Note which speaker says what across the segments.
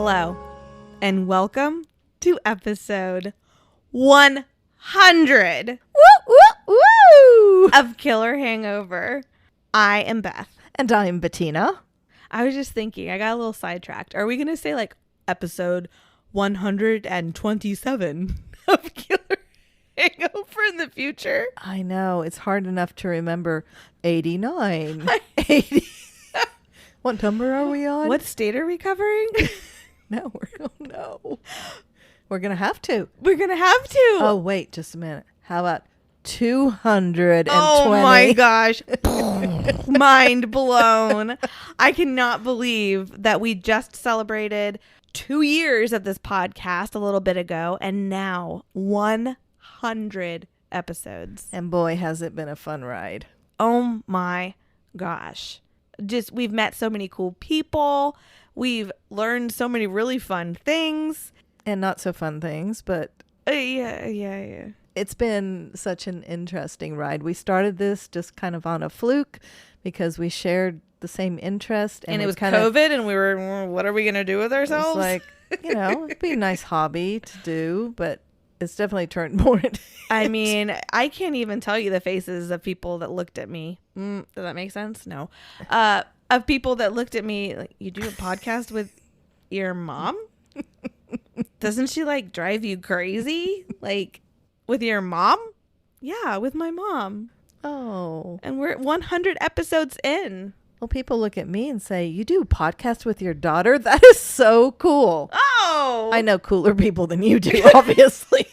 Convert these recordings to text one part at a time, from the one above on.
Speaker 1: Hello, and welcome to episode 100
Speaker 2: Woo, woo, woo.
Speaker 1: of Killer Hangover. I am Beth.
Speaker 2: And I'm Bettina.
Speaker 1: I was just thinking, I got a little sidetracked. Are we going to say like episode 127 of Killer Hangover in the future?
Speaker 2: I know, it's hard enough to remember 89. 80. What number are we on?
Speaker 1: What state are we covering?
Speaker 2: No, we're going to have to.
Speaker 1: We're going to have to.
Speaker 2: Oh, wait, just a minute. How about 220?
Speaker 1: Oh my gosh. Mind blown. I cannot believe that we just celebrated 2 years of this podcast a little bit ago, and now 100 episodes.
Speaker 2: And boy, has it been a fun ride.
Speaker 1: Oh my gosh. We've met so many cool people. We've learned so many really fun things.
Speaker 2: And not so fun things, but
Speaker 1: Yeah.
Speaker 2: it's been such an interesting ride. We started this just kind of on a fluke because we shared the same interest.
Speaker 1: And it was kind COVID, and we were, what are we going to do with ourselves?
Speaker 2: It's like, it'd be a nice hobby to do, but it's definitely turned more into
Speaker 1: I mean, I can't even tell you the faces of people that looked at me. Does that make sense? No. Of people that looked at me like, you do a podcast with your mom? Doesn't she like drive you crazy? Like with your mom? Yeah, with my mom.
Speaker 2: Oh.
Speaker 1: And we're 100 episodes in.
Speaker 2: Well, people look at me and say, you do a podcast with your daughter? That is so cool.
Speaker 1: Oh.
Speaker 2: I know cooler people than you do, obviously.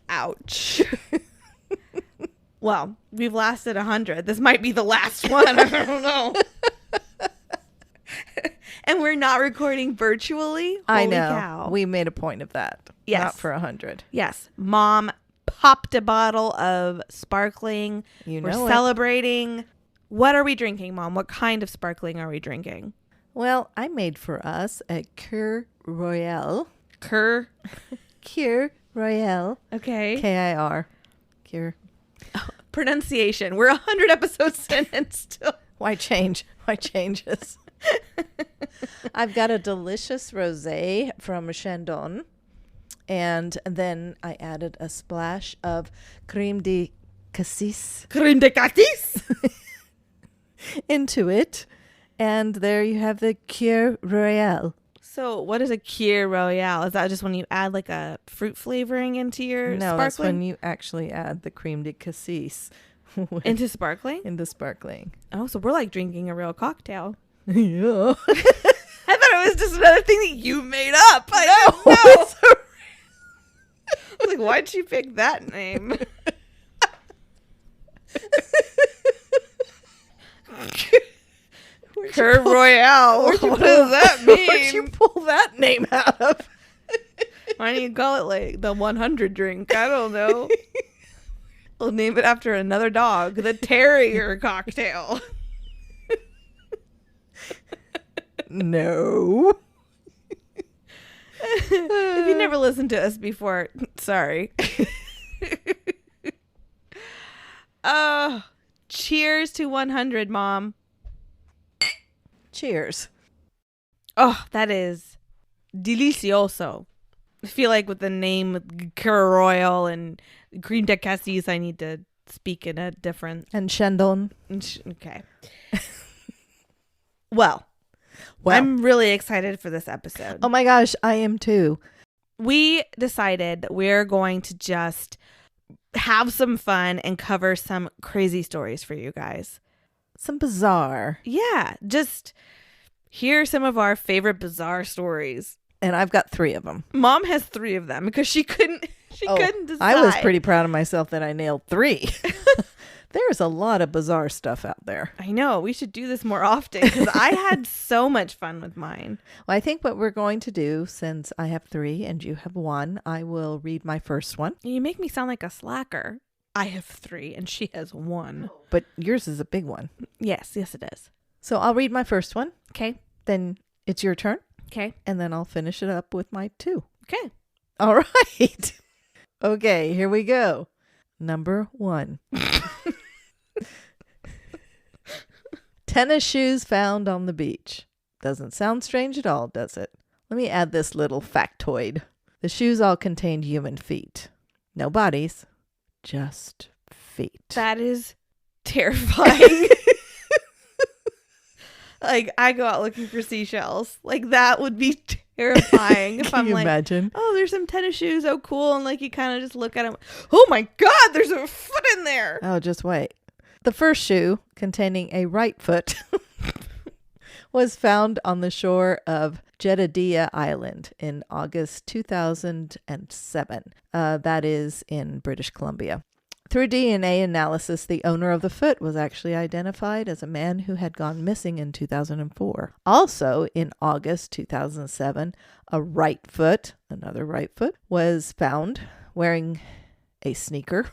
Speaker 1: Ouch. Well, we've lasted 100. This might be the last one. I don't know. And we're not recording virtually. Holy
Speaker 2: I know.
Speaker 1: Cow.
Speaker 2: We made a point of that.
Speaker 1: Yes.
Speaker 2: Not for 100.
Speaker 1: Yes. Mom popped a bottle of sparkling.
Speaker 2: You
Speaker 1: We're
Speaker 2: know it.
Speaker 1: celebrating. What are we drinking, Mom? What kind of sparkling are we drinking?
Speaker 2: Well, I made for us a Cure Royale.
Speaker 1: Cur.
Speaker 2: Cure Royale.
Speaker 1: Okay.
Speaker 2: K-I-R. Cure.
Speaker 1: Pronunciation. We're 100 episodes in and still.
Speaker 2: Why change? Why changes? I've got a delicious rosé from Chandon. And then I added a splash of crème de cassis
Speaker 1: Crème de cassis.
Speaker 2: into it. And there you have the Cure Royale.
Speaker 1: So what is a Cure Royale? Is that just when you add like a fruit flavoring into your
Speaker 2: No,
Speaker 1: sparkling?
Speaker 2: that's when you actually add the crème de cassis
Speaker 1: Into sparkling?
Speaker 2: into sparkling.
Speaker 1: Oh, so we're like drinking a real cocktail.
Speaker 2: Yeah.
Speaker 1: I thought it was just another thing that you made up. I don't know. I was like, why'd she pick that name? Cure Royale. What does that
Speaker 2: Where'd you
Speaker 1: mean?
Speaker 2: pull that name out of?
Speaker 1: Why don't you call it like the 100 drink? I don't know. We'll name it after another dog. The Terrier cocktail.
Speaker 2: No.
Speaker 1: If you never listened to us before, sorry. Cheers to 100, Mom.
Speaker 2: Cheers.
Speaker 1: Oh, that is delicioso. I feel like with the name Cure Royal and Crème de Cassis, I need to speak in a different.
Speaker 2: And Chandon.
Speaker 1: Okay. Well, I'm really excited for this episode.
Speaker 2: Oh my gosh, I am too.
Speaker 1: We decided that we're going to just have some fun and cover some crazy stories for you guys.
Speaker 2: Some bizarre.
Speaker 1: Yeah, just hear some of our favorite bizarre stories.
Speaker 2: And I've got 3 of them.
Speaker 1: Mom has 3 of them because she couldn't decide.
Speaker 2: I was pretty proud of myself that I nailed 3. There's a lot of bizarre stuff out there.
Speaker 1: I know. We should do this more often because I had so much fun with mine.
Speaker 2: Well, I think what we're going to do, since I have 3 and you have 1, I will read my first one.
Speaker 1: You make me sound like a slacker. I have 3 and she has 1.
Speaker 2: But yours is a big one.
Speaker 1: Yes, it is.
Speaker 2: So I'll read my first one.
Speaker 1: Okay.
Speaker 2: Then it's your turn.
Speaker 1: Okay.
Speaker 2: And then I'll finish it up with my 2.
Speaker 1: Okay.
Speaker 2: All right. Okay, here we go. Number 1. Tennis shoes found on the beach. Doesn't sound strange at all, does it? Let me add this little factoid. The shoes all contained human feet. No bodies, just feet.
Speaker 1: That is terrifying. Like, I go out looking for seashells. Like, that would be terrifying. If
Speaker 2: Can
Speaker 1: I'm
Speaker 2: you
Speaker 1: like,
Speaker 2: imagine?
Speaker 1: oh, there's some tennis shoes. Oh, cool. And like, you kind of just look at them. Oh my God, there's a foot in there.
Speaker 2: Oh, just wait. The first shoe, containing a right foot, was found on the shore of Jedediah Island in August 2007. That is in British Columbia. Through DNA analysis, the owner of the foot was actually identified as a man who had gone missing in 2004. Also, in August 2007, a right foot, another right foot, was found wearing a sneaker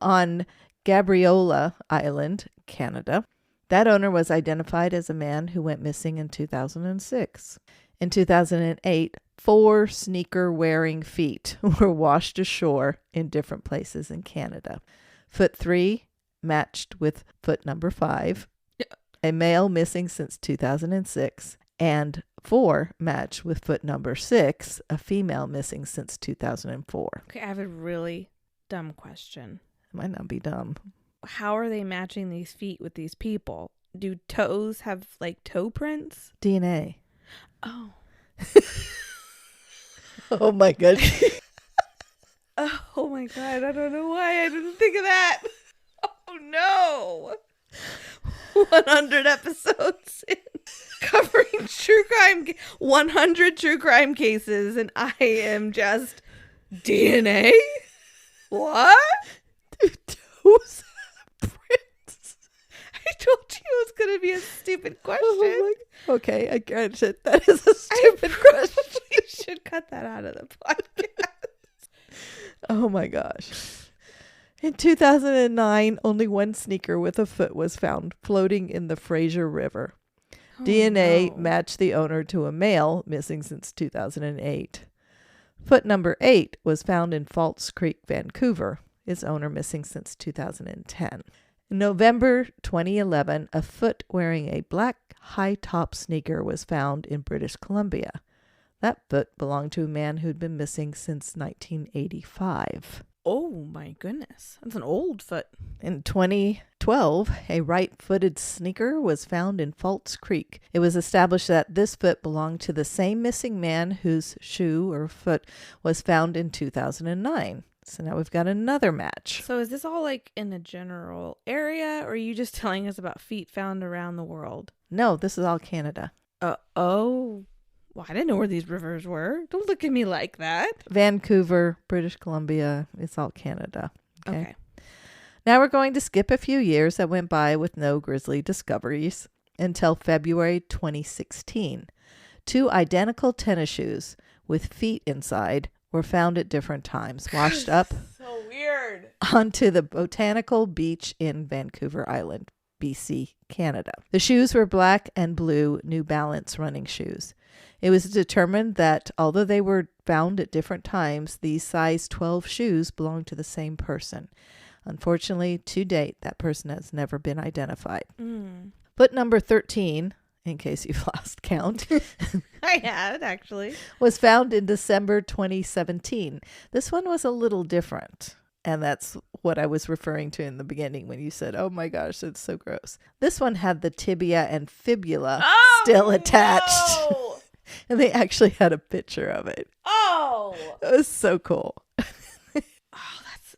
Speaker 2: on Gabriola Island, Canada. That owner was identified as a man who went missing in 2006. In 2008, 4 sneaker-wearing feet were washed ashore in different places in Canada. Foot 3 matched with foot number 5, a male missing since 2006, and 4 matched with foot number 6, a female missing since 2004.
Speaker 1: Okay, I have a really dumb question.
Speaker 2: It might not be dumb.
Speaker 1: How are they matching these feet with these people? Do toes have like toe prints?
Speaker 2: DNA.
Speaker 1: Oh.
Speaker 2: Oh my goodness.
Speaker 1: Oh my God, I don't know why I didn't think of that. Oh no. 100 episodes in, covering true crime, 100 true crime cases, and I am just DNA? What?
Speaker 2: Toes have prints.
Speaker 1: I told you it was going to be a stupid question.
Speaker 2: Oh okay, I get it. That is a stupid question.
Speaker 1: You should cut that out of the podcast.
Speaker 2: Oh my gosh. In 2009, only one sneaker with a foot was found floating in the Fraser River. DNA matched the owner to a male missing since 2008. Foot number 8 was found in False Creek, Vancouver. Its owner missing since 2010. In November 2011, a foot wearing a black high-top sneaker was found in British Columbia. That foot belonged to a man who'd been missing since 1985.
Speaker 1: Oh my goodness. That's an old foot.
Speaker 2: In 2012, a right-footed sneaker was found in False Creek. It was established that this foot belonged to the same missing man whose shoe or foot was found in 2009. So now we've got another match.
Speaker 1: So is this all like in a general area, or are you just telling us about feet found around the world?
Speaker 2: No, this is all Canada.
Speaker 1: Oh. Well, I didn't know where these rivers were. Don't look at me like that.
Speaker 2: Vancouver, British Columbia, it's all Canada.
Speaker 1: Okay.
Speaker 2: Now we're going to skip a few years that went by with no grisly discoveries until February 2016. 2 identical tennis shoes with feet inside were found at different times, washed up
Speaker 1: So weird.
Speaker 2: onto the Botanical Beach in Vancouver Island, BC, Canada. The shoes were black and blue New Balance running shoes. It was determined that although they were found at different times, these size 12 shoes belonged to the same person. Unfortunately, to date, that person has never been identified. Foot number 13, in case you've lost count,
Speaker 1: I had, actually.
Speaker 2: was found in December 2017. This one was a little different. And that's what I was referring to in the beginning when you said, oh my gosh, it's so gross. This one had the tibia and fibula still attached.
Speaker 1: No!
Speaker 2: And they actually had a picture of it.
Speaker 1: Oh!
Speaker 2: It was so cool.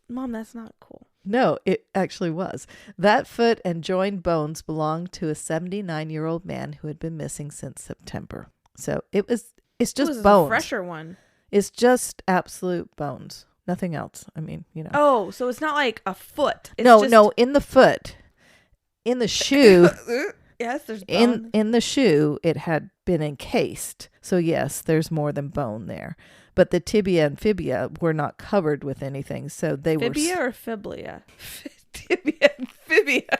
Speaker 1: Mom, that's not cool.
Speaker 2: No, it actually was. That foot and joined bones belonged to a 79-year-old man who had been missing since September. So it's just bones.
Speaker 1: A fresher one.
Speaker 2: It's just absolute bones. Nothing else. I mean, you know.
Speaker 1: Oh, so it's not like a foot. It's
Speaker 2: No, in the foot. In the shoe.
Speaker 1: Yes, there's bone.
Speaker 2: In the shoe, it had been encased. So yes, there's more than bone there. But the tibia and fibula were not covered with anything. So they
Speaker 1: Fibia or fibula? Tibia and fibia.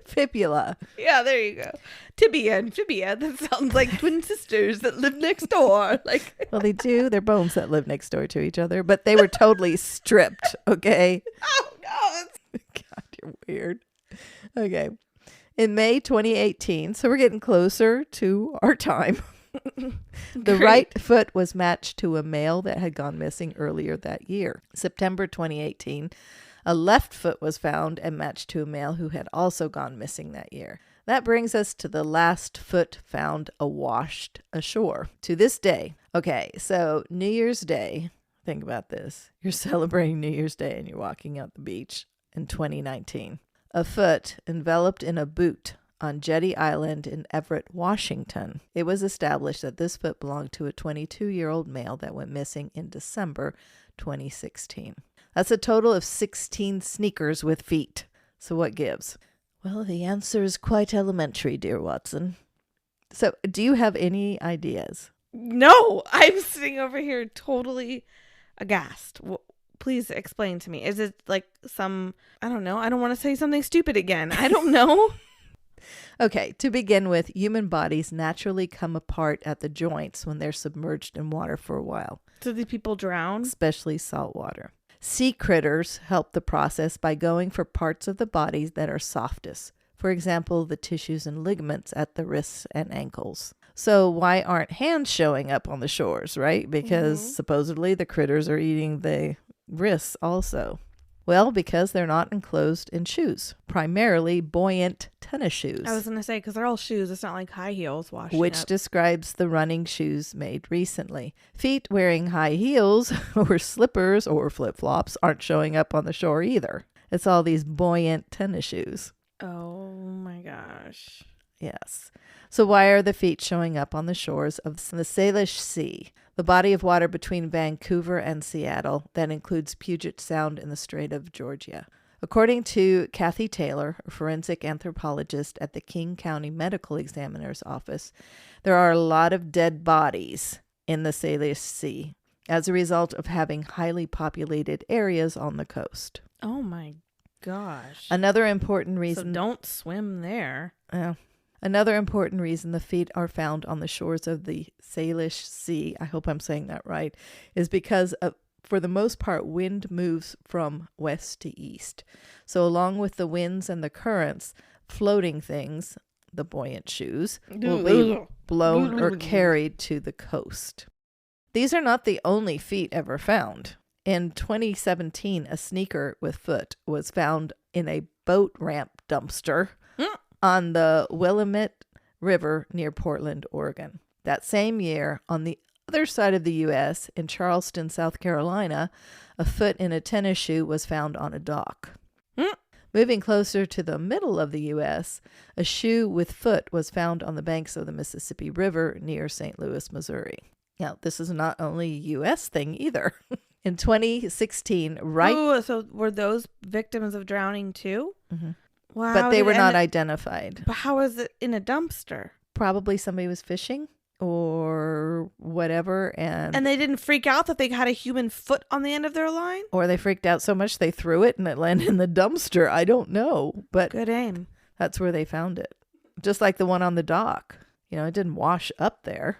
Speaker 2: Fibula.
Speaker 1: Yeah, there you go. Tibia and fibia. That sounds like twin sisters that live next door. Like,
Speaker 2: Well, they do. They're bones that live next door to each other. But they were totally stripped, okay?
Speaker 1: oh no.
Speaker 2: God, you're weird. Okay. In May 2018, so we're getting closer to our time, the
Speaker 1: Great.
Speaker 2: right foot was matched to a male that had gone missing earlier that year. September 2018, a left foot was found and matched to a male who had also gone missing that year. That brings us to the last foot found washed ashore to this day. Okay, so New Year's Day, think about this. You're celebrating New Year's Day and you're walking out the beach in 2019. A foot enveloped in a boot on Jetty Island in Everett, Washington. It was established that this foot belonged to a 22-year-old male that went missing in December 2016. That's a total of 16 sneakers with feet. So what gives? Well, the answer is quite elementary, dear Watson. So do you have any ideas?
Speaker 1: No, I'm sitting over here totally aghast. Please explain to me. Is it like some, I don't know. I don't want to say something stupid again. I don't know.
Speaker 2: Okay, to begin with, human bodies naturally come apart at the joints when they're submerged in water for a while.
Speaker 1: So these people drown?
Speaker 2: Especially salt water. Sea critters help the process by going for parts of the body that are softest. For example, the tissues and ligaments at the wrists and ankles. So why aren't hands showing up on the shores, right? Because supposedly the critters are eating the wrists also. Well, because they're not enclosed in shoes, primarily buoyant tennis shoes.
Speaker 1: I was going to say, because they're all shoes. It's not like high heels washing
Speaker 2: Which
Speaker 1: up.
Speaker 2: describes the running shoes made recently. Feet wearing high heels or slippers or flip-flops aren't showing up on the shore either. It's all these buoyant tennis shoes.
Speaker 1: Oh my gosh.
Speaker 2: Yes. So why are the feet showing up on the shores of the Salish Sea, the body of water between Vancouver and Seattle that includes Puget Sound in the Strait of Georgia? According to Kathy Taylor, a forensic anthropologist at the King County Medical Examiner's Office, there are a lot of dead bodies in the Salish Sea as a result of having highly populated areas on the coast.
Speaker 1: Oh my gosh.
Speaker 2: Another important reason...
Speaker 1: So don't swim there.
Speaker 2: Another important reason the feet are found on the shores of the Salish Sea, I hope I'm saying that right, is because for the most part, wind moves from west to east. So along with the winds and the currents, floating things, the buoyant shoes, will be blown or carried to the coast. These are not the only feet ever found. In 2017, a sneaker with foot was found in a boat ramp dumpster on the Willamette River near Portland, Oregon. That same year, on the other side of the U.S., in Charleston, South Carolina, a foot in a tennis shoe was found on a dock. Moving closer to the middle of the U.S., a shoe with foot was found on the banks of the Mississippi River near St. Louis, Missouri. Now, this is not only a U.S. thing either. In 2016,
Speaker 1: Oh, so were those victims of drowning too?
Speaker 2: Mm-hmm.
Speaker 1: Wow.
Speaker 2: But they were not identified.
Speaker 1: But how is it in a dumpster?
Speaker 2: Probably somebody was fishing or whatever, and
Speaker 1: they didn't freak out that they had a human foot on the end of their line?
Speaker 2: or they freaked out so much they threw it and it landed in the dumpster. I don't know, but
Speaker 1: Good aim.
Speaker 2: that's where they found it. Just like the one on the dock. You know, it didn't wash up there.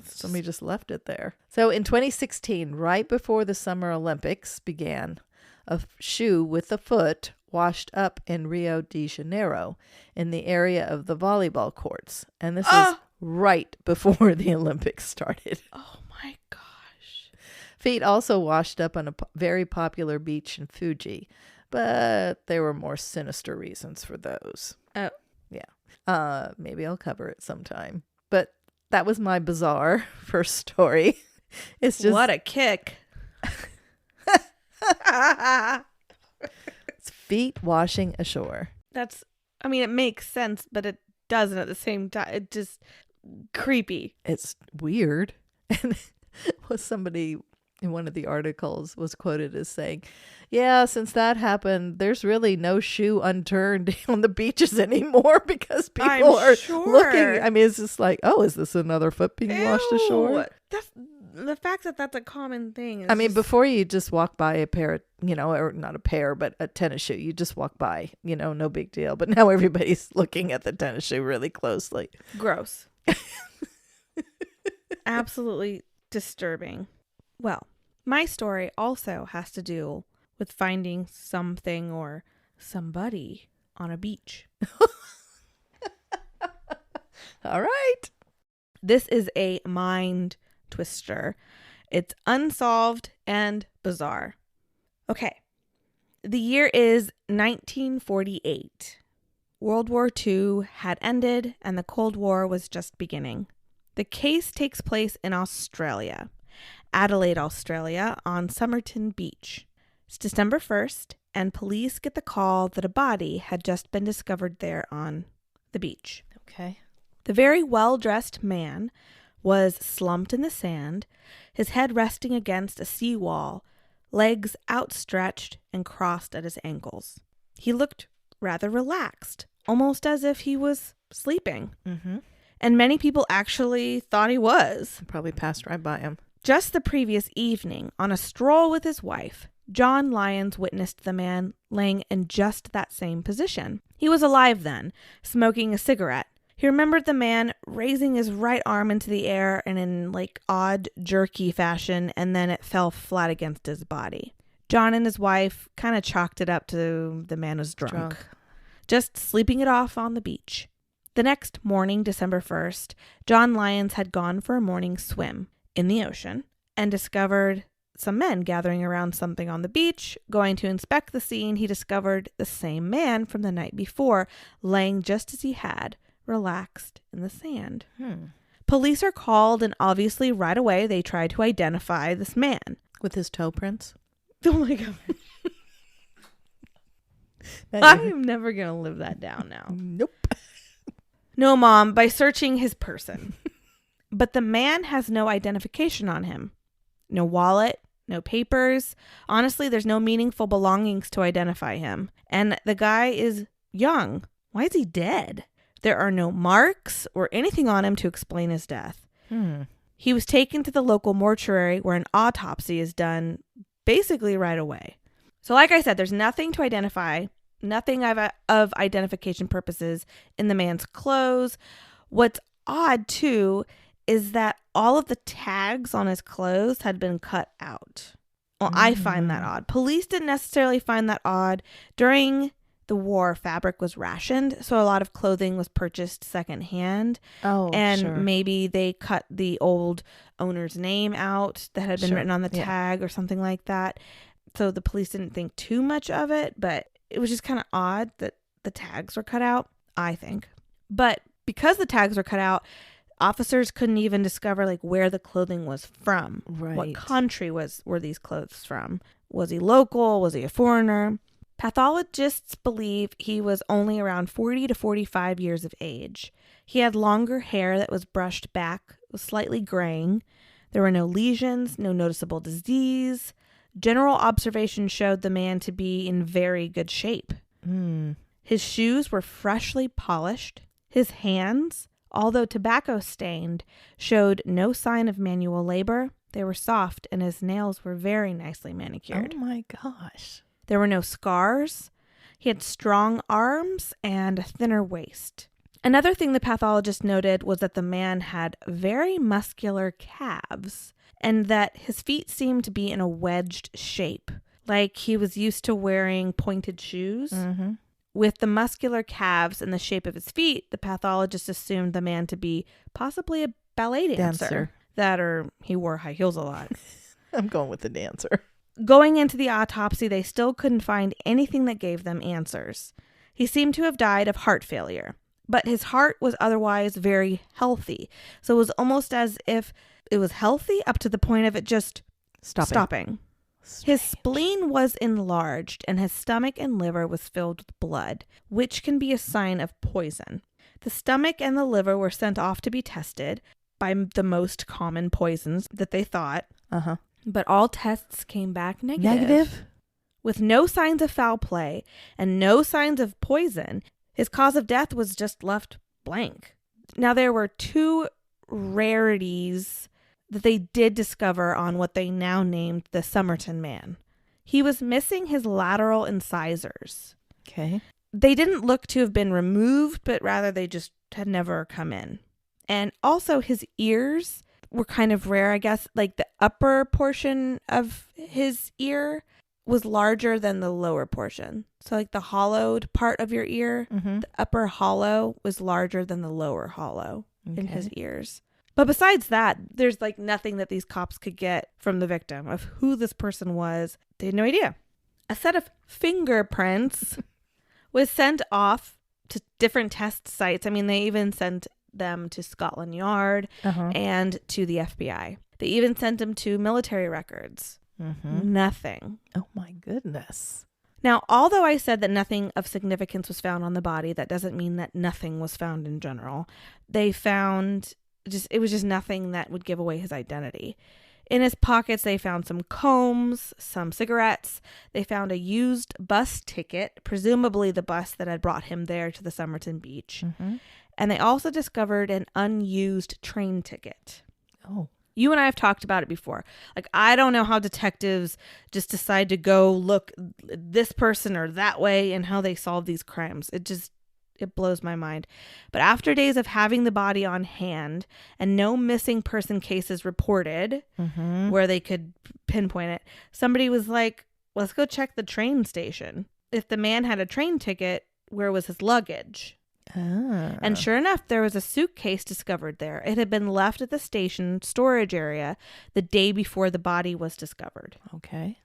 Speaker 2: Somebody just left it there. So in 2016, right before the Summer Olympics began, a shoe with a foot washed up in Rio de Janeiro in the area of the volleyball courts. And this is right before the Olympics started.
Speaker 1: Oh my gosh.
Speaker 2: Feet also washed up on a very popular beach in Fuji, but there were more sinister reasons for those.
Speaker 1: Oh.
Speaker 2: Yeah. Maybe I'll cover it sometime. But that was my bizarre first story. It's just...
Speaker 1: What a kick.
Speaker 2: It's feet washing ashore.
Speaker 1: It makes sense, but it doesn't at the same time. It just creepy.
Speaker 2: It's weird. And was somebody in one of the articles was quoted as saying, yeah, since that happened, there's really no shoe unturned on the beaches anymore because people are looking. I mean, it's just like, oh, is this another foot being washed ashore?
Speaker 1: That's the fact that that's a common thing.
Speaker 2: Before you just walk by a pair, or not a pair, but a tennis shoe, you just walk by, no big deal. But now everybody's looking at the tennis shoe really closely.
Speaker 1: Gross. Absolutely disturbing. Well, my story also has to do with finding something or somebody on a beach.
Speaker 2: All right.
Speaker 1: This is a mind twister. It's unsolved and bizarre. Okay. The year is 1948. World War II had ended and the Cold War was just beginning. The case takes place in Australia, Adelaide, Australia, on Somerton Beach. It's December 1st, and police get the call that a body had just been discovered there on the beach.
Speaker 2: Okay.
Speaker 1: The very well-dressed man was slumped in the sand, his head resting against a seawall, legs outstretched and crossed at his ankles. He looked rather relaxed, almost as if he was sleeping.
Speaker 2: Mm-hmm.
Speaker 1: And many people actually thought he was.
Speaker 2: Probably passed right by him.
Speaker 1: Just the previous evening, on a stroll with his wife, John Lyons witnessed the man laying in just that same position. He was alive then, smoking a cigarette. He remembered the man raising his right arm into the air and in odd jerky fashion, and then it fell flat against his body. John and his wife kind of chalked it up to the man was drunk. Just sleeping it off on the beach. The next morning, December 1st, John Lyons had gone for a morning swim in the ocean and discovered some men gathering around something on the beach. Going to inspect the scene, he discovered the same man from the night before, laying just as he had, relaxed in the sand. Police are called, and obviously right away they try to identify this man.
Speaker 2: With his toe prints?
Speaker 1: Oh my God. I'm never going to live that down now.
Speaker 2: Nope.
Speaker 1: No, Mom, by searching his person. But the man has no identification on him. No wallet, no papers. Honestly, there's no meaningful belongings to identify him. And the guy is young. Why is he dead? There are no marks or anything on him to explain his death. He was taken to the local mortuary where an autopsy is done basically right away. So like I said, there's nothing to identify, nothing of identification purposes in the man's clothes. What's odd, too, is that all of the tags on his clothes had been cut out. Well, I find that odd. Police didn't necessarily find that odd. During the war, fabric was rationed, so a lot of clothing was purchased secondhand.
Speaker 2: Oh,
Speaker 1: and
Speaker 2: sure.
Speaker 1: maybe they cut the old owner's name out that had been written on the tag or something like that. So the police didn't think too much of it, but it was just kind of odd that the tags were cut out, I think. But because the tags were cut out, officers couldn't even discover where the clothing was from.
Speaker 2: Right.
Speaker 1: What country were these clothes from? Was he local? Was he a foreigner? Pathologists believe he was only around 40 to 45 years of age. He had longer hair that was brushed back, was slightly graying. There were no lesions, no noticeable disease. General observation showed the man to be in very good shape. His shoes were freshly polished. His hands, although tobacco stained, showed no sign of manual labor. They were soft, and his nails were very nicely manicured.
Speaker 2: Oh my gosh.
Speaker 1: There were no scars. He had strong arms and a thinner waist. Another thing the pathologist noted was that the man had very muscular calves and that his feet seemed to be in a wedged shape, like he was used to wearing pointed shoes. With the muscular calves and the shape of his feet, the pathologist assumed the man to be possibly a ballet dancer. That or he wore high heels a lot.
Speaker 2: I'm going with the dancer.
Speaker 1: Going into the autopsy, they still couldn't find anything that gave them answers. He seemed to have died of heart failure, but his heart was otherwise very healthy. So it was almost as if it was healthy up to the point of it just stopping. His spleen was enlarged and his stomach and liver was filled with blood, which can be a sign of poison. The stomach and the liver were sent off to be tested by the most common poisons that they thought. But all tests came back negative. With no signs of foul play and no signs of poison, his cause of death was just left blank. Now, there were two rarities that they did discover on what they now named the Somerton man. He was missing his lateral incisors.
Speaker 2: Okay.
Speaker 1: They didn't look to have been removed, but rather they just had never come in. And also his ears were kind of rare, I guess. The upper portion of his ear was larger than the lower portion. So the hollowed part of your ear, the upper hollow was larger than the lower hollow. in his ears. But besides that, there's like nothing that these cops could get from the victim of who this person was. They had no idea. A set of fingerprints was sent off to different test sites. I mean, they even sent them to Scotland Yard and to the FBI. They even sent them to military records. Nothing.
Speaker 2: Oh my goodness.
Speaker 1: Now, although I said that nothing of significance was found on the body, that doesn't mean that nothing was found in general. They found it was just nothing that would give away his identity. In his pockets, they found some combs, some cigarettes. They found a used bus ticket, presumably the bus that had brought him there to the Somerton Beach. And they also discovered an unused train ticket.
Speaker 2: Oh.
Speaker 1: You and I have talked about it before. Like, I don't know how detectives just decide to go look this person or that way and how they solve these crimes. It blows my mind. But after days of having the body on hand and no missing person cases reported where they could pinpoint it, somebody was like, let's go check the train station. If the man had a train ticket, where was his luggage? And sure enough, there was a suitcase discovered there. It had been left at the station storage area the day before the body was discovered.
Speaker 2: Okay.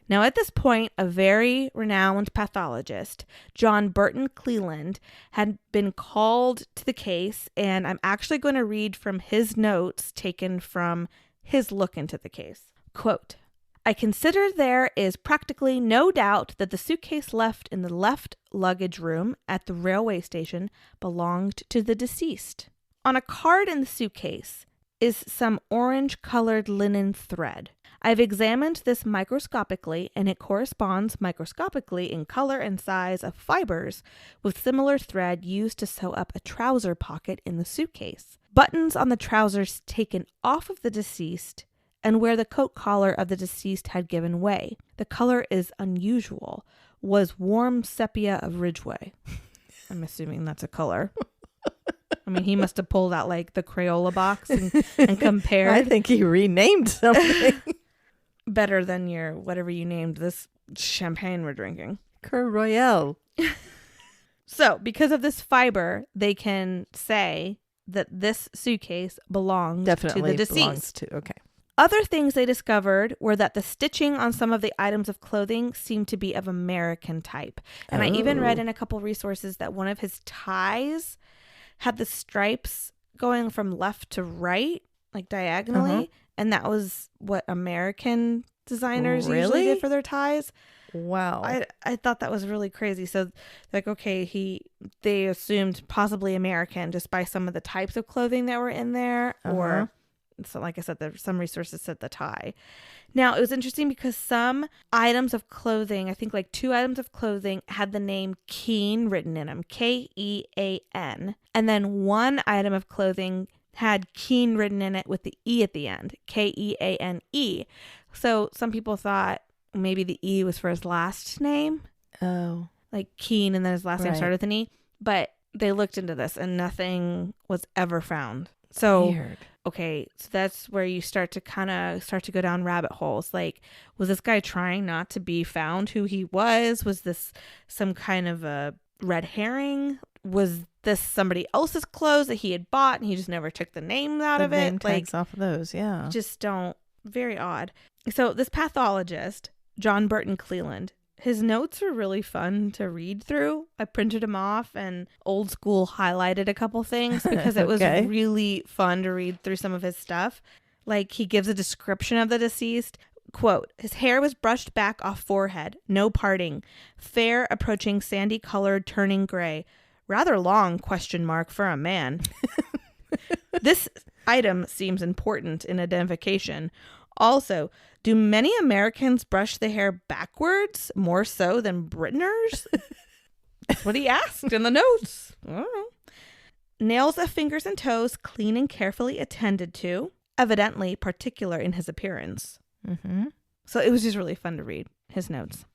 Speaker 1: Now, at this point, a very renowned pathologist, John Burton Cleland, had been called to the case, and I'm actually going to read from his notes taken from his look into the case. Quote, I consider there is practically no doubt that the suitcase left in the left luggage room at the railway station belonged to the deceased. On a card in the suitcase is some orange-colored linen thread. I've examined this microscopically, and it corresponds microscopically in color and size of fibers with similar thread used to sew up a trouser pocket in the suitcase. Buttons on the trousers taken off of the deceased and where the coat collar of the deceased had given way. The color is unusual, was warm sepia of Ridgeway. I'm assuming that's a color. I mean, he must have pulled out like the Crayola box and compared.
Speaker 2: I think he renamed something.
Speaker 1: Better than your whatever you named this champagne we're drinking.
Speaker 2: Cur Royale.
Speaker 1: So, because of this fiber, they can say that this suitcase belonged to the deceased.
Speaker 2: Belongs to, okay.
Speaker 1: Other things they discovered were that the stitching on some of the items of clothing seemed to be of American type. And I even read in a couple resources that one of his ties had the stripes going from left to right, like diagonally. And that was what American designers usually did for their ties.
Speaker 2: Wow.
Speaker 1: I thought that was really crazy. So, like, okay, they assumed possibly American just by some of the types of clothing that were in there. Or, so like I said, some resources said the tie. Now, it was interesting because some items of clothing, I think like 2 items of clothing had the name Kean written in them, Kean. And then one item of clothing had Kean written in it with the E at the end, Keane. So some people thought maybe the E was for his last name.
Speaker 2: Oh.
Speaker 1: Like Kean, and then his last name started with an E. But they looked into this and nothing was ever found. So,
Speaker 2: weird.
Speaker 1: Okay, so that's where you start to go down rabbit holes. Like, was this guy trying not to be found who he was? Was this some kind of a red herring? Was this somebody else's clothes that he had bought and he just never took the name out of it?
Speaker 2: Name tags off of those, yeah.
Speaker 1: Very odd. So this pathologist, John Burton Cleland, his notes were really fun to read through. I printed them off and old school highlighted a couple things because it was really fun to read through some of his stuff. Like, he gives a description of the deceased. Quote, his hair was brushed back off forehead, no parting, fair approaching sandy colored, turning gray. Rather long, ? For a man. This item seems important in identification. Also, do many Americans brush the hair backwards more so than Britons? That's what he asked in the notes. I don't know. Nails of fingers and toes clean and carefully attended to, evidently particular in his appearance. So it was just really fun to read his notes.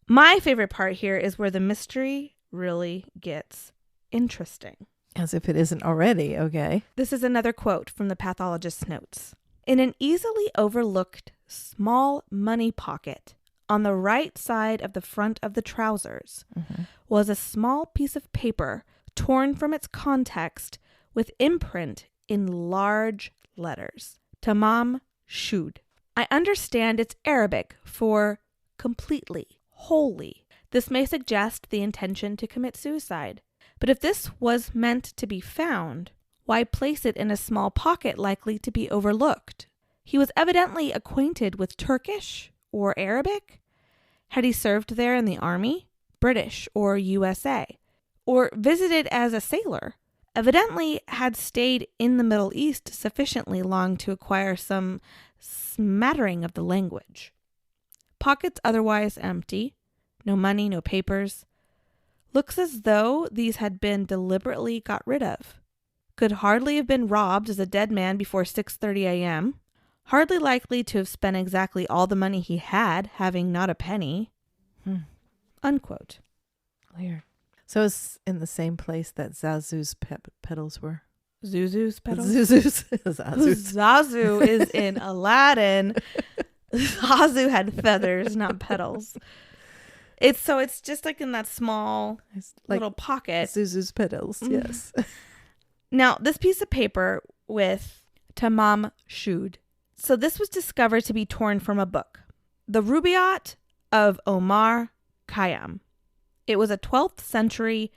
Speaker 1: My favorite part here is where the mystery really gets interesting.
Speaker 2: As if it isn't already, okay.
Speaker 1: This is another quote from the pathologist's notes. In an easily overlooked small money pocket on the right side of the front of the trousers was a small piece of paper torn from its context with imprint in large letters. Tamam shud. I understand it's Arabic for completely, wholly. This may suggest the intention to commit suicide. But if this was meant to be found, why place it in a small pocket likely to be overlooked? He was evidently acquainted with Turkish or Arabic. Had he served there in the army, British or USA, or visited as a sailor? Evidently had stayed in the Middle East sufficiently long to acquire some smattering of the language. Pockets otherwise empty. No money, no papers. Looks as though these had been deliberately got rid of. Could hardly have been robbed as a dead man before 6:30 a.m. Hardly likely to have spent exactly all the money he had, having not a penny. Unquote.
Speaker 2: Weird. So it's in the same place that Zazu's petals were.
Speaker 1: Zuzu's petals?
Speaker 2: Zuzu's. Zazu's.
Speaker 1: Zazu is in Aladdin. Zazu had feathers, not petals. It's just like in that small little pocket.
Speaker 2: Zuzu's petals, yes.
Speaker 1: Now, this piece of paper with Tamam shud. So this was discovered to be torn from a book, the Rubaiyat of Omar Khayyam. It was a 12th century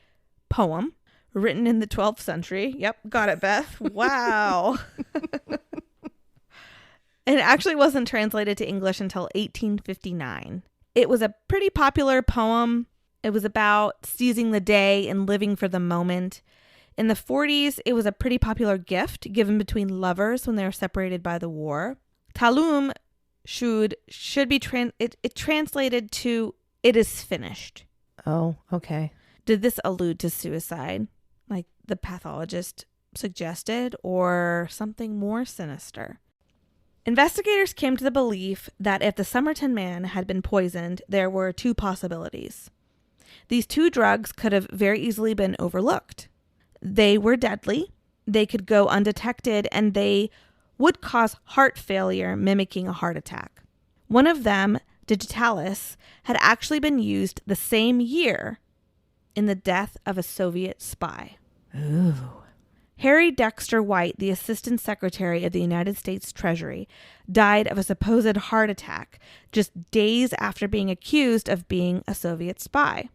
Speaker 1: poem written in the 12th century. Yep, got it, Beth. Wow. It actually wasn't translated to English until 1859. It was a pretty popular poem. It was about seizing the day and living for the moment. In the 40s, it was a pretty popular gift given between lovers when they were separated by the war. Talum should be translated to "it is finished."
Speaker 2: Oh, okay.
Speaker 1: Did this allude to suicide, like the pathologist suggested, or something more sinister? Investigators came to the belief that if the Somerton man had been poisoned, there were two possibilities. These two drugs could have very easily been overlooked. They were deadly, they could go undetected, and they would cause heart failure mimicking a heart attack. One of them, Digitalis, had actually been used the same year in the death of a Soviet spy.
Speaker 2: Ooh.
Speaker 1: Harry Dexter White, the Assistant Secretary of the United States Treasury, died of a supposed heart attack just days after being accused of being a Soviet spy.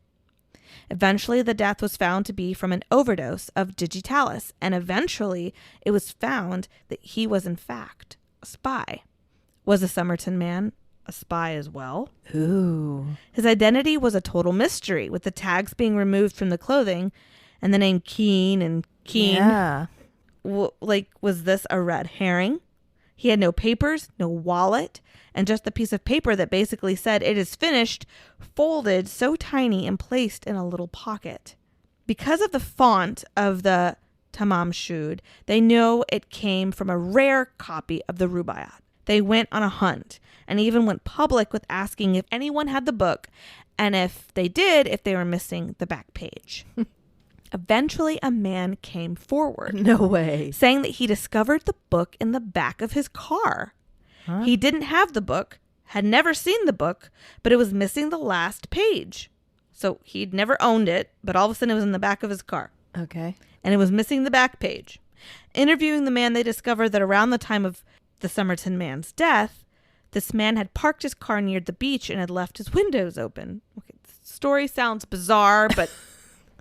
Speaker 1: Eventually, the death was found to be from an overdose of Digitalis, and eventually it was found that he was in fact a spy. Was the Somerton man a spy as well?
Speaker 2: Ooh.
Speaker 1: His identity was a total mystery, with the tags being removed from the clothing and the name Keene and Keene.
Speaker 2: Yeah.
Speaker 1: Was this a red herring? He had no papers, no wallet, and just a piece of paper that basically said "it is finished," folded so tiny and placed in a little pocket. Because of the font of the Tamam shud, they know it came from a rare copy of the Rubaiyat. They went on a hunt and even went public with asking if anyone had the book, and if they did, if they were missing the back page. Eventually, a man came forward.
Speaker 2: No way.
Speaker 1: Saying that he discovered the book in the back of his car.
Speaker 2: Huh?
Speaker 1: He didn't have the book, had never seen the book, but it was missing the last page. So he'd never owned it, but all of a sudden it was in the back of his car.
Speaker 2: Okay.
Speaker 1: And it was missing the back page. Interviewing the man, they discovered that around the time of the Somerton man's death, this man had parked his car near the beach and had left his windows open. Okay, the story sounds bizarre, but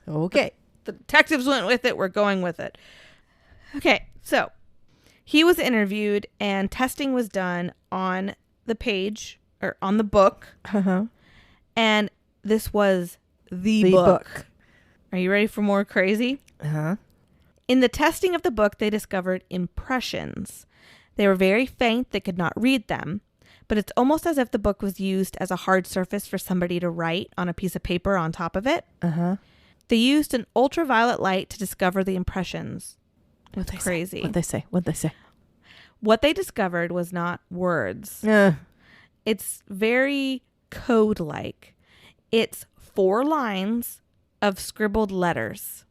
Speaker 2: okay.
Speaker 1: The detectives went with it. We're going with it. Okay, so he was interviewed and testing was done on the page or on the book.
Speaker 2: Uh-huh.
Speaker 1: And this was the book. Are you ready for more crazy?
Speaker 2: Uh-huh.
Speaker 1: In the testing of the book, they discovered impressions. They were very faint. They could not read them. But it's almost as if the book was used as a hard surface for somebody to write on a piece of paper on top of it.
Speaker 2: Uh-huh.
Speaker 1: They used an ultraviolet light to discover the impressions. That's crazy.
Speaker 2: What'd they say?
Speaker 1: What they discovered was not words. It's very code-like. It's 4 lines of scribbled letters.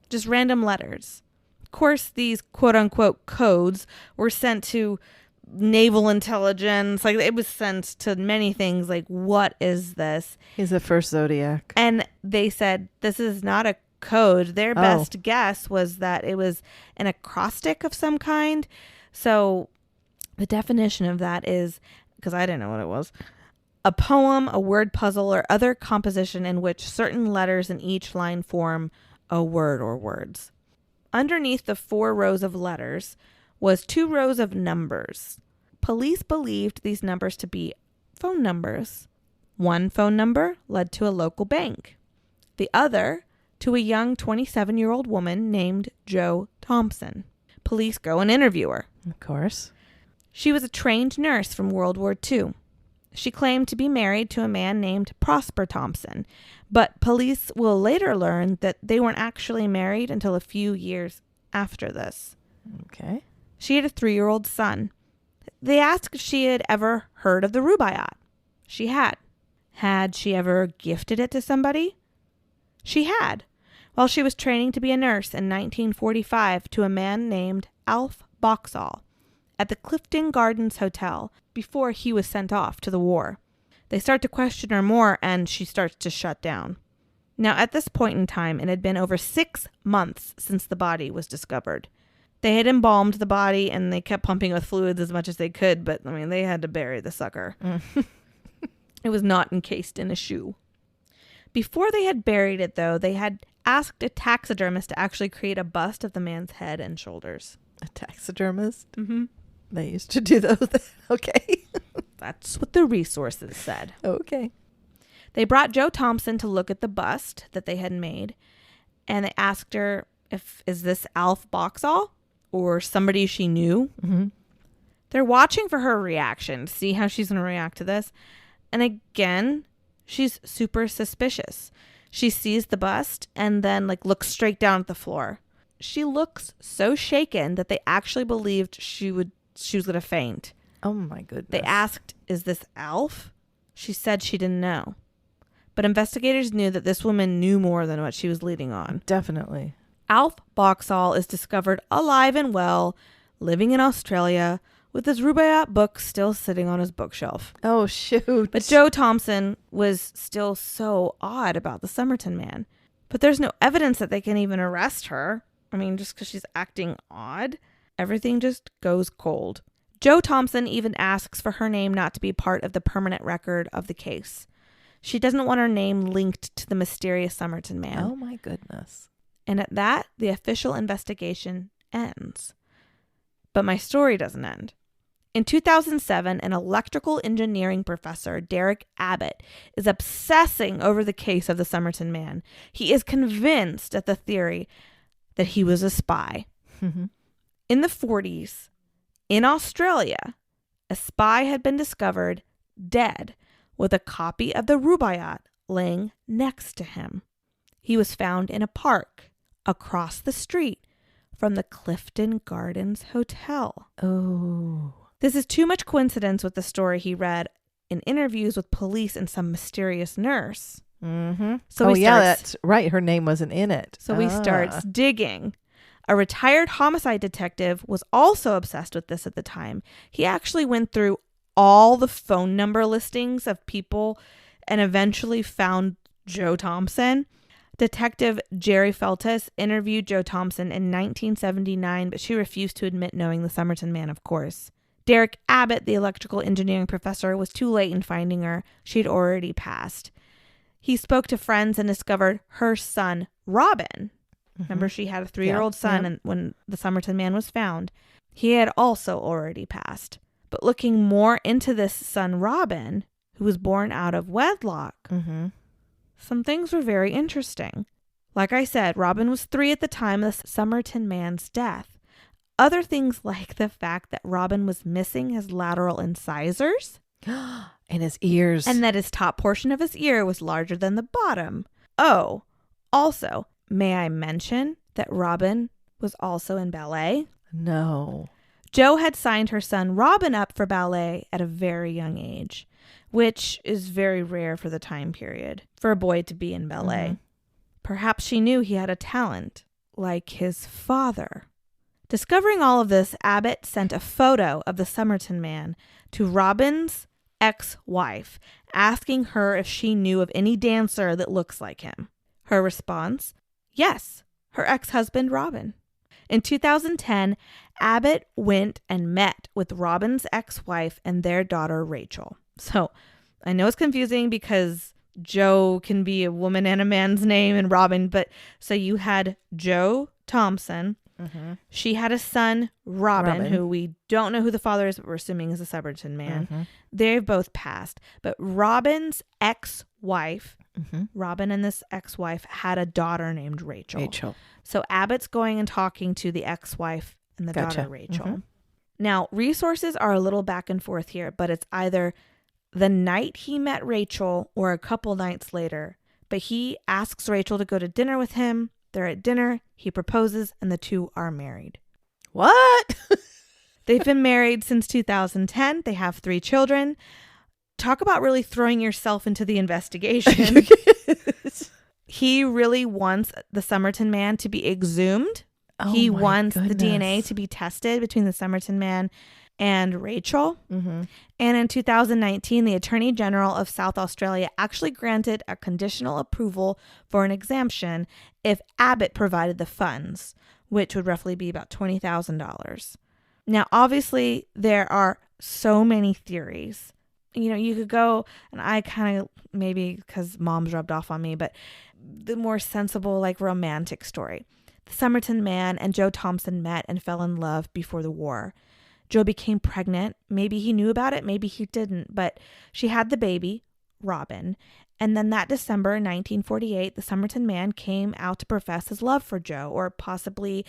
Speaker 1: Just random letters. Of course, these quote-unquote codes were sent to naval intelligence. Like, it was sent to many things. Like, what is this?
Speaker 2: He's the first Zodiac.
Speaker 1: And they said, this is not a code. Their
Speaker 2: Oh.
Speaker 1: best guess was that it was an acrostic of some kind. So the definition of that is, because I didn't know what it was, a poem, a word puzzle, or other composition in which certain letters in each line form a word or words. Underneath the 4 rows of letters was 2 rows of numbers. Police believed these numbers to be phone numbers. One phone number led to a local bank. The other to a young 27-year-old woman named Jo Thompson. Police go and interview her.
Speaker 2: Of course.
Speaker 1: She was a trained nurse from World War II. She claimed to be married to a man named Prosper Thompson, but police will later learn that they weren't actually married until a few years after this.
Speaker 2: Okay.
Speaker 1: She had a 3-year-old son. They asked if she had ever heard of the Rubaiyat. She had. Had she ever gifted it to somebody? She had, while she was training to be a nurse in 1945 to a man named Alf Boxall at the Clifton Gardens Hotel before he was sent off to the war. They start to question her more, and she starts to shut down. Now, at this point in time, it had been over 6 months since the body was discovered. They had embalmed the body, and they kept pumping with fluids as much as they could, but, they had to bury the sucker. It was not encased in a shoe. Before they had buried it, though, they had asked a taxidermist to actually create a bust of the man's head and shoulders.
Speaker 2: A taxidermist?
Speaker 1: Mm-hmm.
Speaker 2: They used to do those. Okay.
Speaker 1: That's what the resources said.
Speaker 2: Okay.
Speaker 1: They brought Jo Thompson to look at the bust that they had made, and they asked her is this Alf Boxall or somebody she knew?
Speaker 2: Mm-hmm.
Speaker 1: They're watching for her reaction, to see how she's going to react to this. And again, she's super suspicious. She sees the bust and then looks straight down at the floor. She looks so shaken that they actually believed she was going to faint.
Speaker 2: Oh my goodness.
Speaker 1: They asked, is this Alf? She said she didn't know. But investigators knew that this woman knew more than what she was leading on.
Speaker 2: Definitely.
Speaker 1: Alf Boxall is discovered alive and well, living in Australia, with his Rubaiyat book still sitting on his bookshelf.
Speaker 2: Oh, shoot.
Speaker 1: But Jo Thompson was still so odd about the Somerton man. But there's no evidence that they can even arrest her. Just because she's acting odd, everything just goes cold. Jo Thompson even asks for her name not to be part of the permanent record of the case. She doesn't want her name linked to the mysterious Somerton man.
Speaker 2: Oh my goodness.
Speaker 1: And at that, the official investigation ends. But my story doesn't end. In 2007, an electrical engineering professor, Derek Abbott, is obsessing over the case of the Somerton man. He is convinced at the theory that he was a spy.
Speaker 2: Mm-hmm.
Speaker 1: In the 40s, in Australia, a spy had been discovered dead with a copy of the Rubaiyat laying next to him. He was found in a park across the street from the Clifton Gardens Hotel.
Speaker 2: Oh.
Speaker 1: This is too much coincidence with the story he read in interviews with police and some mysterious nurse.
Speaker 2: Mm-hmm.
Speaker 1: So
Speaker 2: that's right. Her name wasn't in it.
Speaker 1: So he starts digging. A retired homicide detective was also obsessed with this at the time. He actually went through all the phone number listings of people and eventually found Jo Thompson. Detective Jerry Feltus interviewed Jo Thompson in 1979, but she refused to admit knowing the Somerton man, of course. Derek Abbott, the electrical engineering professor, was too late in finding her. She'd already passed. He spoke to friends and discovered her son, Robin. Mm-hmm. Remember, she had a 3-year-old son, and when the Somerton man was found, he had also already passed. But looking more into this son, Robin, who was born out of wedlock, some things were very interesting. Like I said, Robin was 3 at the time of the Somerton man's death. Other things like the fact that Robin was missing his lateral incisors.
Speaker 2: And his ears.
Speaker 1: And that his top portion of his ear was larger than the bottom. Oh, also, may I mention that Robin was also in ballet?
Speaker 2: No.
Speaker 1: Jo had signed her son Robin up for ballet at a very young age, which is very rare for the time period, for a boy to be in ballet. Mm-hmm. Perhaps she knew he had a talent, like his father. Discovering all of this, Abbott sent a photo of the Somerton man to Robin's ex-wife, asking her if she knew of any dancer that looks like him. Her response, Yes, her ex-husband, Robin. In 2010, Abbott went and met with Robin's ex-wife and their daughter, Rachel. So I know it's confusing because Joe can be a woman and a man's name and Robin, but so you had Joe Thompson.
Speaker 2: Mm-hmm.
Speaker 1: She had a son, Robin, who we don't know who the father is, but we're assuming is a Somerton man.
Speaker 2: Mm-hmm.
Speaker 1: They've both passed. But Robin's ex-wife,
Speaker 2: Mm-hmm.
Speaker 1: Robin and this ex-wife had a daughter named Rachel. So Abbott's going and talking to the ex-wife and the daughter, Rachel.
Speaker 2: Mm-hmm.
Speaker 1: Now, resources are a little back and forth here, but it's either the night he met Rachel or a couple nights later. But he asks Rachel to go to dinner with him. They're at dinner. He proposes and the two are married.
Speaker 2: What?
Speaker 1: They've been married since 2010. They have 3 children. Talk about really throwing yourself into the investigation. He really wants the Somerton man to be exhumed. He wants the DNA to be tested between the Somerton man and Rachel.
Speaker 2: Mm-hmm.
Speaker 1: And in 2019, the Attorney General of South Australia actually granted a conditional approval for an exemption if Abbott provided the funds, which would roughly be about $20,000. Now, obviously, there are so many theories. You know, you could go, and I kind of, maybe because mom's rubbed off on me, but the more sensible, like romantic story. The Somerton man and Joe Thompson met and fell in love before the war. Joe became pregnant. Maybe he knew about it, maybe he didn't, but she had the baby, Robin. And then that December 1948, the Somerton man came out to profess his love for Joe, or possibly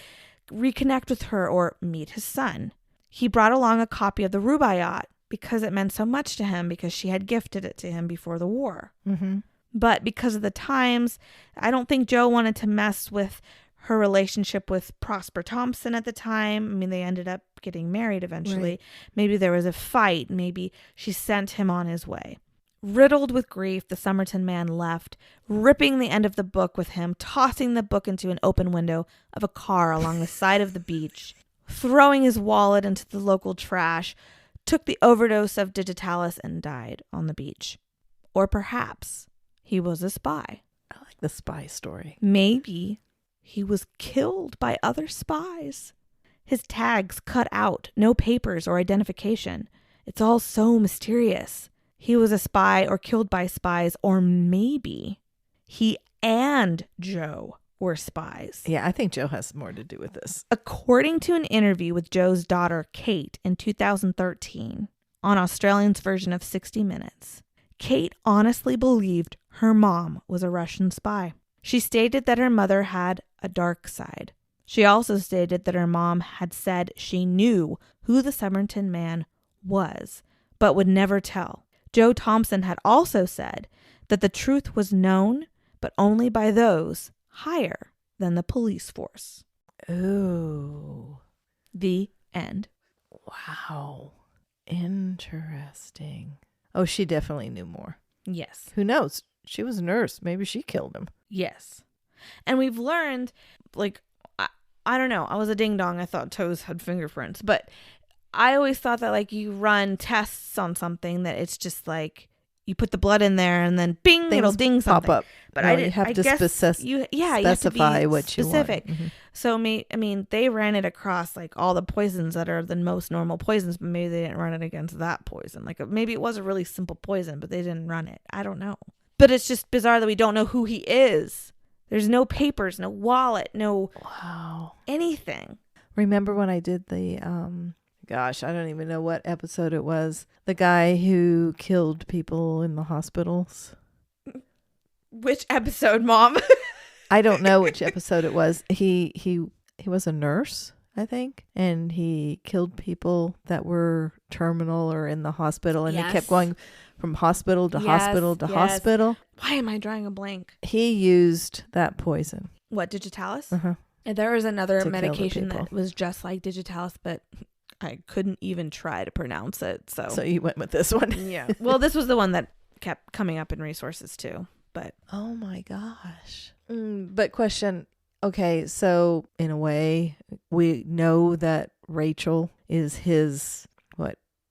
Speaker 1: reconnect with her or meet his son. He brought along a copy of the Rubaiyat because it meant so much to him because she had gifted it to him before the war.
Speaker 2: Mm-hmm.
Speaker 1: But because of the times, I don't think Joe wanted to mess with her relationship with Prosper Thompson at the time. I mean, they ended up getting married eventually.
Speaker 2: Right.
Speaker 1: Maybe there was a fight. Maybe she sent him on his way. Riddled with grief, the Somerton man left, ripping the end of the book with him, tossing the book into an open window of a car along the side of the beach, throwing his wallet into the local trash, took the overdose of digitalis and died on the beach. Or perhaps he was a spy.
Speaker 2: I like the spy story.
Speaker 1: Maybe he was killed by other spies. His tags cut out, no papers or identification. It's all so mysterious. He was a spy or killed by spies, or maybe he and Joe were spies.
Speaker 2: Yeah, I think Joe has more to do with this.
Speaker 1: According to an interview with Joe's daughter, Kate, in 2013, on Australian's version of 60 Minutes, Kate honestly believed her mom was a Russian spy. She stated that her mother had a dark side. She also stated that her mom had said she knew who the Somerton man was, but would never tell. Joe Thompson had also said that the truth was known, but only by those higher than the police force.
Speaker 2: Ooh.
Speaker 1: The end.
Speaker 2: Wow. Interesting. Oh, she definitely knew more.
Speaker 1: Yes.
Speaker 2: Who knows? She was a nurse. Maybe she killed him.
Speaker 1: Yes. And we've learned, like, I don't know. I was a ding dong. I thought toes had fingerprints. But I always thought that, like, you run tests on something that it's just like you put the blood in there and then bing,
Speaker 2: Things
Speaker 1: it'll ding something.
Speaker 2: pop up.
Speaker 1: But
Speaker 2: No,
Speaker 1: I
Speaker 2: you
Speaker 1: didn't
Speaker 2: have to
Speaker 1: you have to
Speaker 2: specify
Speaker 1: be
Speaker 2: what
Speaker 1: specific.
Speaker 2: you want. Mm-hmm.
Speaker 1: So I mean, they ran it across like all the poisons that are the most normal poisons, but maybe they didn't run it against that poison. Like maybe it was a really simple poison, but they didn't run it. I don't know. But it's just bizarre that we don't know who he is. There's no papers, no wallet, no anything.
Speaker 2: Remember when I did the gosh, I don't even know what episode it was. The guy who killed people in the hospitals.
Speaker 1: Which episode, Mom?
Speaker 2: I don't know which episode it was. He was a nurse, I think, and he killed people that were terminal or in the hospital, and he kept going from hospital to hospital to hospital.
Speaker 1: Why am I drawing a blank?
Speaker 2: He used that poison.
Speaker 1: What, digitalis?
Speaker 2: Uh-huh.
Speaker 1: And there was another
Speaker 2: To kill the
Speaker 1: medication
Speaker 2: people.
Speaker 1: that was just like digitalis, but I couldn't even try to pronounce it. So
Speaker 2: you went with this one.
Speaker 1: yeah. Well, this was the one that kept coming up in resources too. But
Speaker 2: oh my gosh. But question. Okay, so in a way, we know that Rachel is his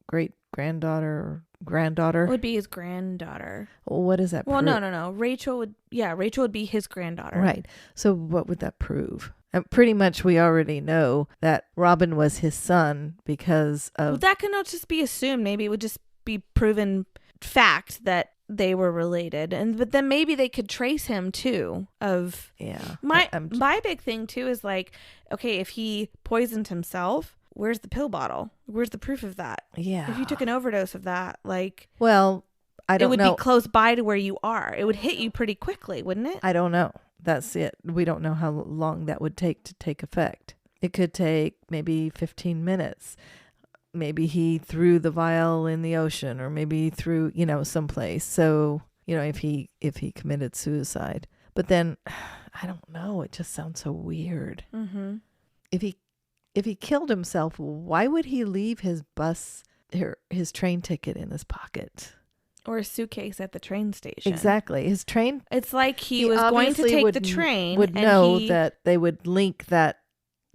Speaker 2: great granddaughter or granddaughter?
Speaker 1: Would be his granddaughter.
Speaker 2: What does that
Speaker 1: Well,
Speaker 2: prove?
Speaker 1: no. Rachel would be his granddaughter.
Speaker 2: Right. So what would that prove? And pretty much we already know that Robin was his son because of...
Speaker 1: Well, that cannot just be assumed. Maybe it would just be proven fact that they were related. But then maybe they could trace him too of...
Speaker 2: Yeah.
Speaker 1: My big thing too is like, okay, if he poisoned himself, where's the pill bottle? Where's the proof of that?
Speaker 2: Yeah.
Speaker 1: If you took an overdose of that, like...
Speaker 2: Well, I don't know.
Speaker 1: It would be close by to where you are. It would hit you pretty quickly, wouldn't it?
Speaker 2: I don't know. That's it. We don't know how long that would take to take effect. It could take maybe 15 minutes. Maybe he threw the vial in the ocean, or maybe he threw, someplace. So, if he committed suicide. But then, I don't know. It just sounds so weird.
Speaker 1: Mm-hmm.
Speaker 2: If he killed himself, why would he leave his train ticket in his pocket?
Speaker 1: Or a suitcase at the train station.
Speaker 2: Exactly. His train.
Speaker 1: It's like he was going to take the train.
Speaker 2: Would know that they would link that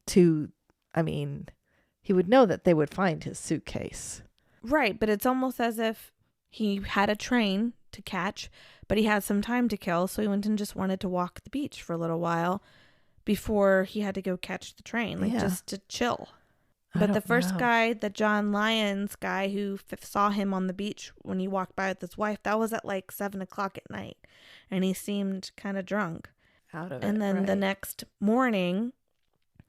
Speaker 2: to, he would know that they would find his suitcase.
Speaker 1: Right. But it's almost as if he had a train to catch, but he had some time to kill. So he went and just wanted to walk the beach for a little while before he had to go catch the train, just to chill. But the first guy, the John Lyons guy who saw him on the beach when he walked by with his wife, that was at like 7 o'clock at night. And he seemed kind of drunk.
Speaker 2: Out of it.
Speaker 1: And then the next morning,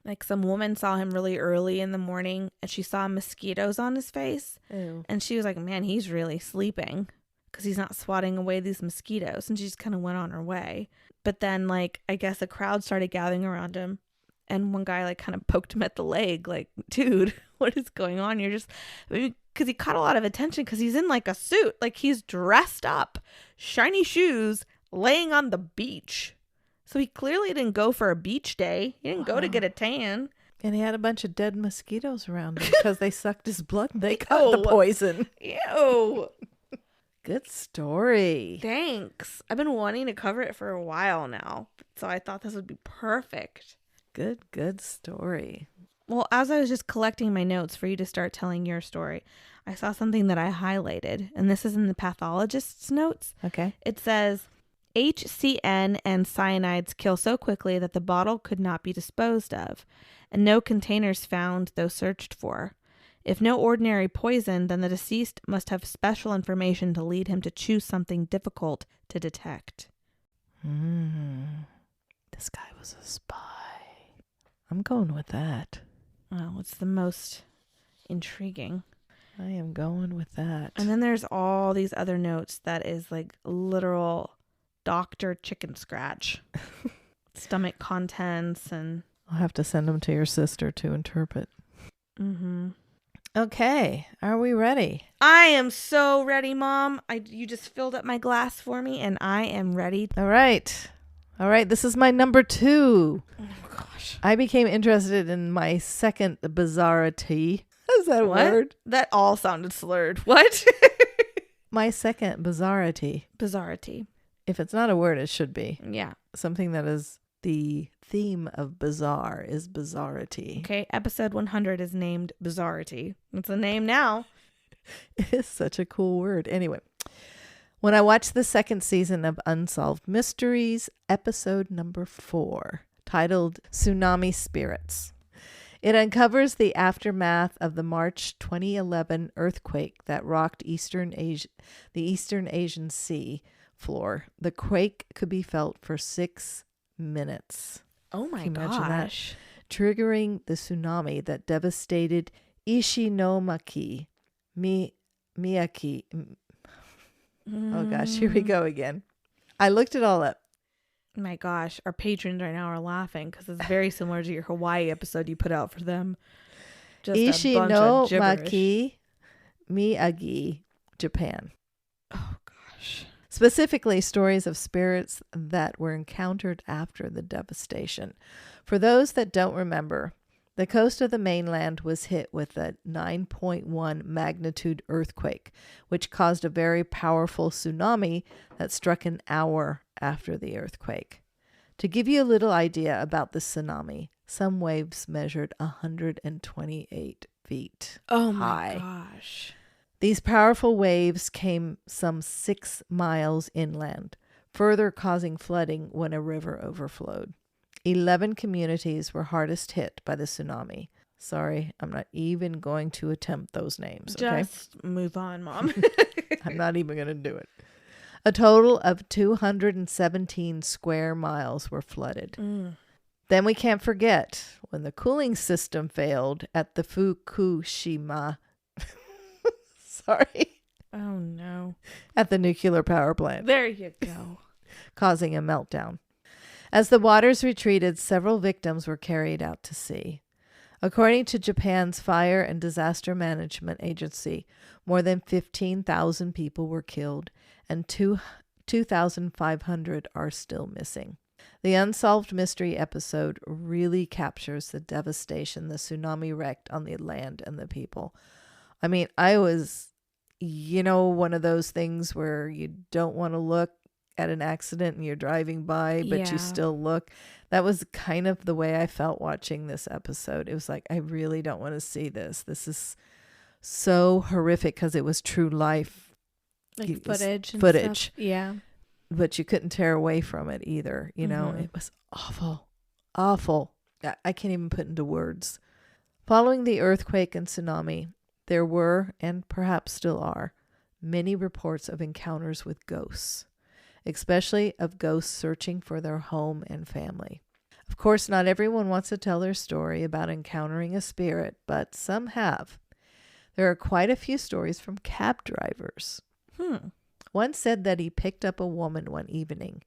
Speaker 1: like some woman saw him really early in the morning and she saw mosquitoes on his face.
Speaker 2: Ew.
Speaker 1: And she was like, man, he's really sleeping because he's not swatting away these mosquitoes. And she just kind of went on her way. But then I guess a crowd started gathering around him. And one guy kind of poked him at the leg, like, dude, what is going on? You're just, because he caught a lot of attention because he's in a suit, he's dressed up, shiny shoes, laying on the beach. So he clearly didn't go for a beach day. He didn't go to get a tan.
Speaker 2: And he had a bunch of dead mosquitoes around him because they sucked his blood and they got the poison.
Speaker 1: Ew.
Speaker 2: Good story.
Speaker 1: Thanks. I've been wanting to cover it for a while now. So I thought this would be perfect.
Speaker 2: Good story.
Speaker 1: Well, as I was just collecting my notes for you to start telling your story, I saw something that I highlighted, and this is in the pathologist's notes.
Speaker 2: Okay.
Speaker 1: It says, HCN and cyanides kill so quickly that the bottle could not be disposed of, and no containers found though searched for. If no ordinary poison, then the deceased must have special information to lead him to choose something difficult to detect.
Speaker 2: This guy was a spy. I'm going with that.
Speaker 1: Well, it's the most intriguing.
Speaker 2: I am going with that.
Speaker 1: And then there's all these other notes that is literal doctor chicken scratch. Stomach contents and...
Speaker 2: I'll have to send them to your sister to interpret.
Speaker 1: Mm-hmm.
Speaker 2: Okay. Are we ready?
Speaker 1: I am so ready, Mom. You just filled up my glass for me and I am ready.
Speaker 2: All right. This is my number 2.
Speaker 1: Oh, gosh.
Speaker 2: I became interested in my second bizarrity. Is that a word?
Speaker 1: That all sounded slurred. What?
Speaker 2: My second bizarrity.
Speaker 1: Bizarrity.
Speaker 2: If it's not a word, it should be.
Speaker 1: Yeah.
Speaker 2: Something that is the theme of bizarre is bizarrity.
Speaker 1: Okay, episode 100 is named Bizarrity. It's a name now.
Speaker 2: It is such a cool word. Anyway, when I watched the second season of Unsolved Mysteries, episode number 4, titled Tsunami Spirits, it uncovers the aftermath of the March 2011 earthquake that rocked the Eastern Asian Sea floor. The quake could be felt for 6 minutes.
Speaker 1: Oh my
Speaker 2: Can you imagine that?
Speaker 1: gosh.
Speaker 2: Triggering the tsunami that devastated Ishinomaki, Miyaki. Oh gosh, here we go again. I looked it all up.
Speaker 1: My gosh, our patrons right now are laughing because it's very similar to your Hawaii episode you put out for them. Just a bunch of gibberish.
Speaker 2: Ishinomaki, Miyagi, Japan.
Speaker 1: Oh gosh.
Speaker 2: Specifically, stories of spirits that were encountered after the devastation. For those that don't remember, the coast of the mainland was hit with a 9.1 magnitude earthquake, which caused a very powerful tsunami that struck an hour after the earthquake. To give you a little idea about the tsunami, some waves measured 128 feet
Speaker 1: Oh my
Speaker 2: high.
Speaker 1: gosh.
Speaker 2: These powerful waves came some 6 miles inland, further causing flooding when a river overflowed. 11 communities were hardest hit by the tsunami. Sorry, I'm not even going to attempt those names, okay?
Speaker 1: Just move on, Mom.
Speaker 2: I'm not even going to do it. A total of 217 square miles were flooded. Then we can't forget when the cooling system failed at the Fukushima. Sorry.
Speaker 1: Oh, no.
Speaker 2: At the nuclear power plant,
Speaker 1: There you go.
Speaker 2: causing a meltdown. As the waters retreated, several victims were carried out to sea. According to Japan's Fire and Disaster Management Agency, more than 15,000 people were killed and 2,500 are still missing. The Unsolved Mystery episode really captures the devastation the tsunami wreaked on the land and the people. I mean, I was, one of those things where you don't want to look at an accident and you're driving by, but
Speaker 1: Yeah.
Speaker 2: you still look. That was kind of the way I felt watching this episode. It was like, I really don't want to see this. This is so horrific because it was true life.
Speaker 1: Like
Speaker 2: It was
Speaker 1: footage. And
Speaker 2: footage.
Speaker 1: Stuff. Yeah.
Speaker 2: But you couldn't tear away from it either. It was awful, awful. I can't even put into words. Following the earthquake and tsunami, there were, and perhaps still are, many reports of encounters with ghosts, especially of ghosts searching for their home and family. Of course, not everyone wants to tell their story about encountering a spirit, but some have. There are quite a few stories from cab drivers. One said that he picked up a woman one evening.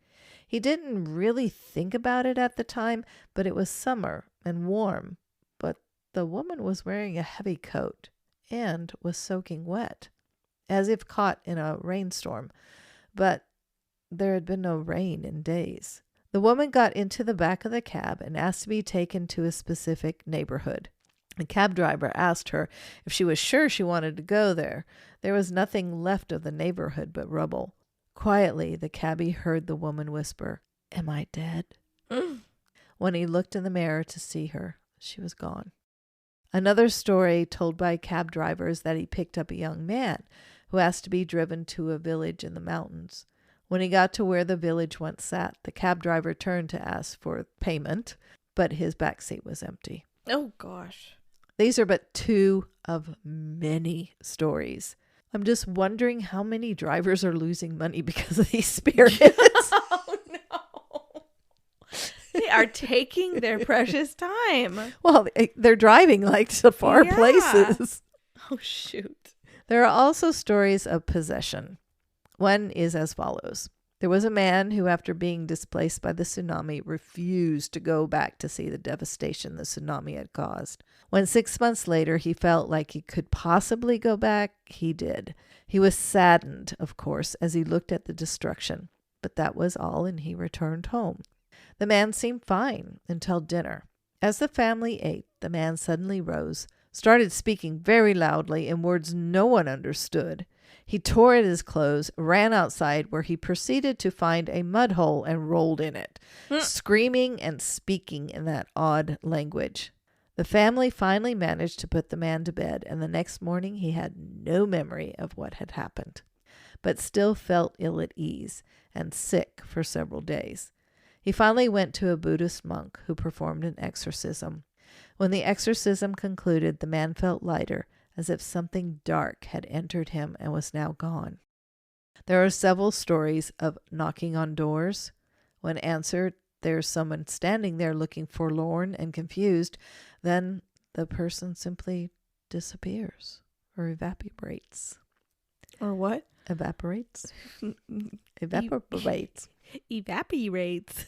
Speaker 2: He didn't really think about it at the time, but it was summer and warm. But the woman was wearing a heavy coat and was soaking wet, as if caught in a rainstorm. But there had been no rain in days. The woman got into the back of the cab and asked to be taken to a specific neighborhood. The cab driver asked her if she was sure she wanted to go there. There was nothing left of the neighborhood but rubble. Quietly, the cabbie heard the woman whisper, "Am I dead?" When he looked in the mirror to see her, she was gone. Another story told by a cab driver is that he picked up a young man who asked to be driven to a village in the mountains. When he got to where the village once sat, the cab driver turned to ask for payment, but his back seat was empty.
Speaker 1: Oh, gosh.
Speaker 2: These are but 2 of many stories. I'm just wondering how many drivers are losing money because of these spirits.
Speaker 1: Oh, no. They are taking their precious time.
Speaker 2: Well, they're driving like to far
Speaker 1: Yeah.
Speaker 2: places.
Speaker 1: Oh, shoot.
Speaker 2: There are also stories of possession. One is as follows. There was a man who, after being displaced by the tsunami, refused to go back to see the devastation the tsunami had caused. When 6 months later he felt like he could possibly go back, he did. He was saddened, of course, as he looked at the destruction, but that was all, and he returned home. The man seemed fine until dinner. As the family ate, the man suddenly rose, started speaking very loudly in words no one understood. He tore at his clothes, ran outside, where he proceeded to find a mud hole and rolled in it, screaming and speaking in that odd language. The family finally managed to put the man to bed, and the next morning he had no memory of what had happened, but still felt ill at ease and sick for several days. He finally went to a Buddhist monk who performed an exorcism. When the exorcism concluded, the man felt lighter, as if something dark had entered him and was now gone. There are several stories of knocking on doors. When answered, there's someone standing there looking forlorn and confused. Then the person simply disappears or evaporates.
Speaker 1: Or what?
Speaker 2: Evaporates? Evaporates.
Speaker 1: Evaporates.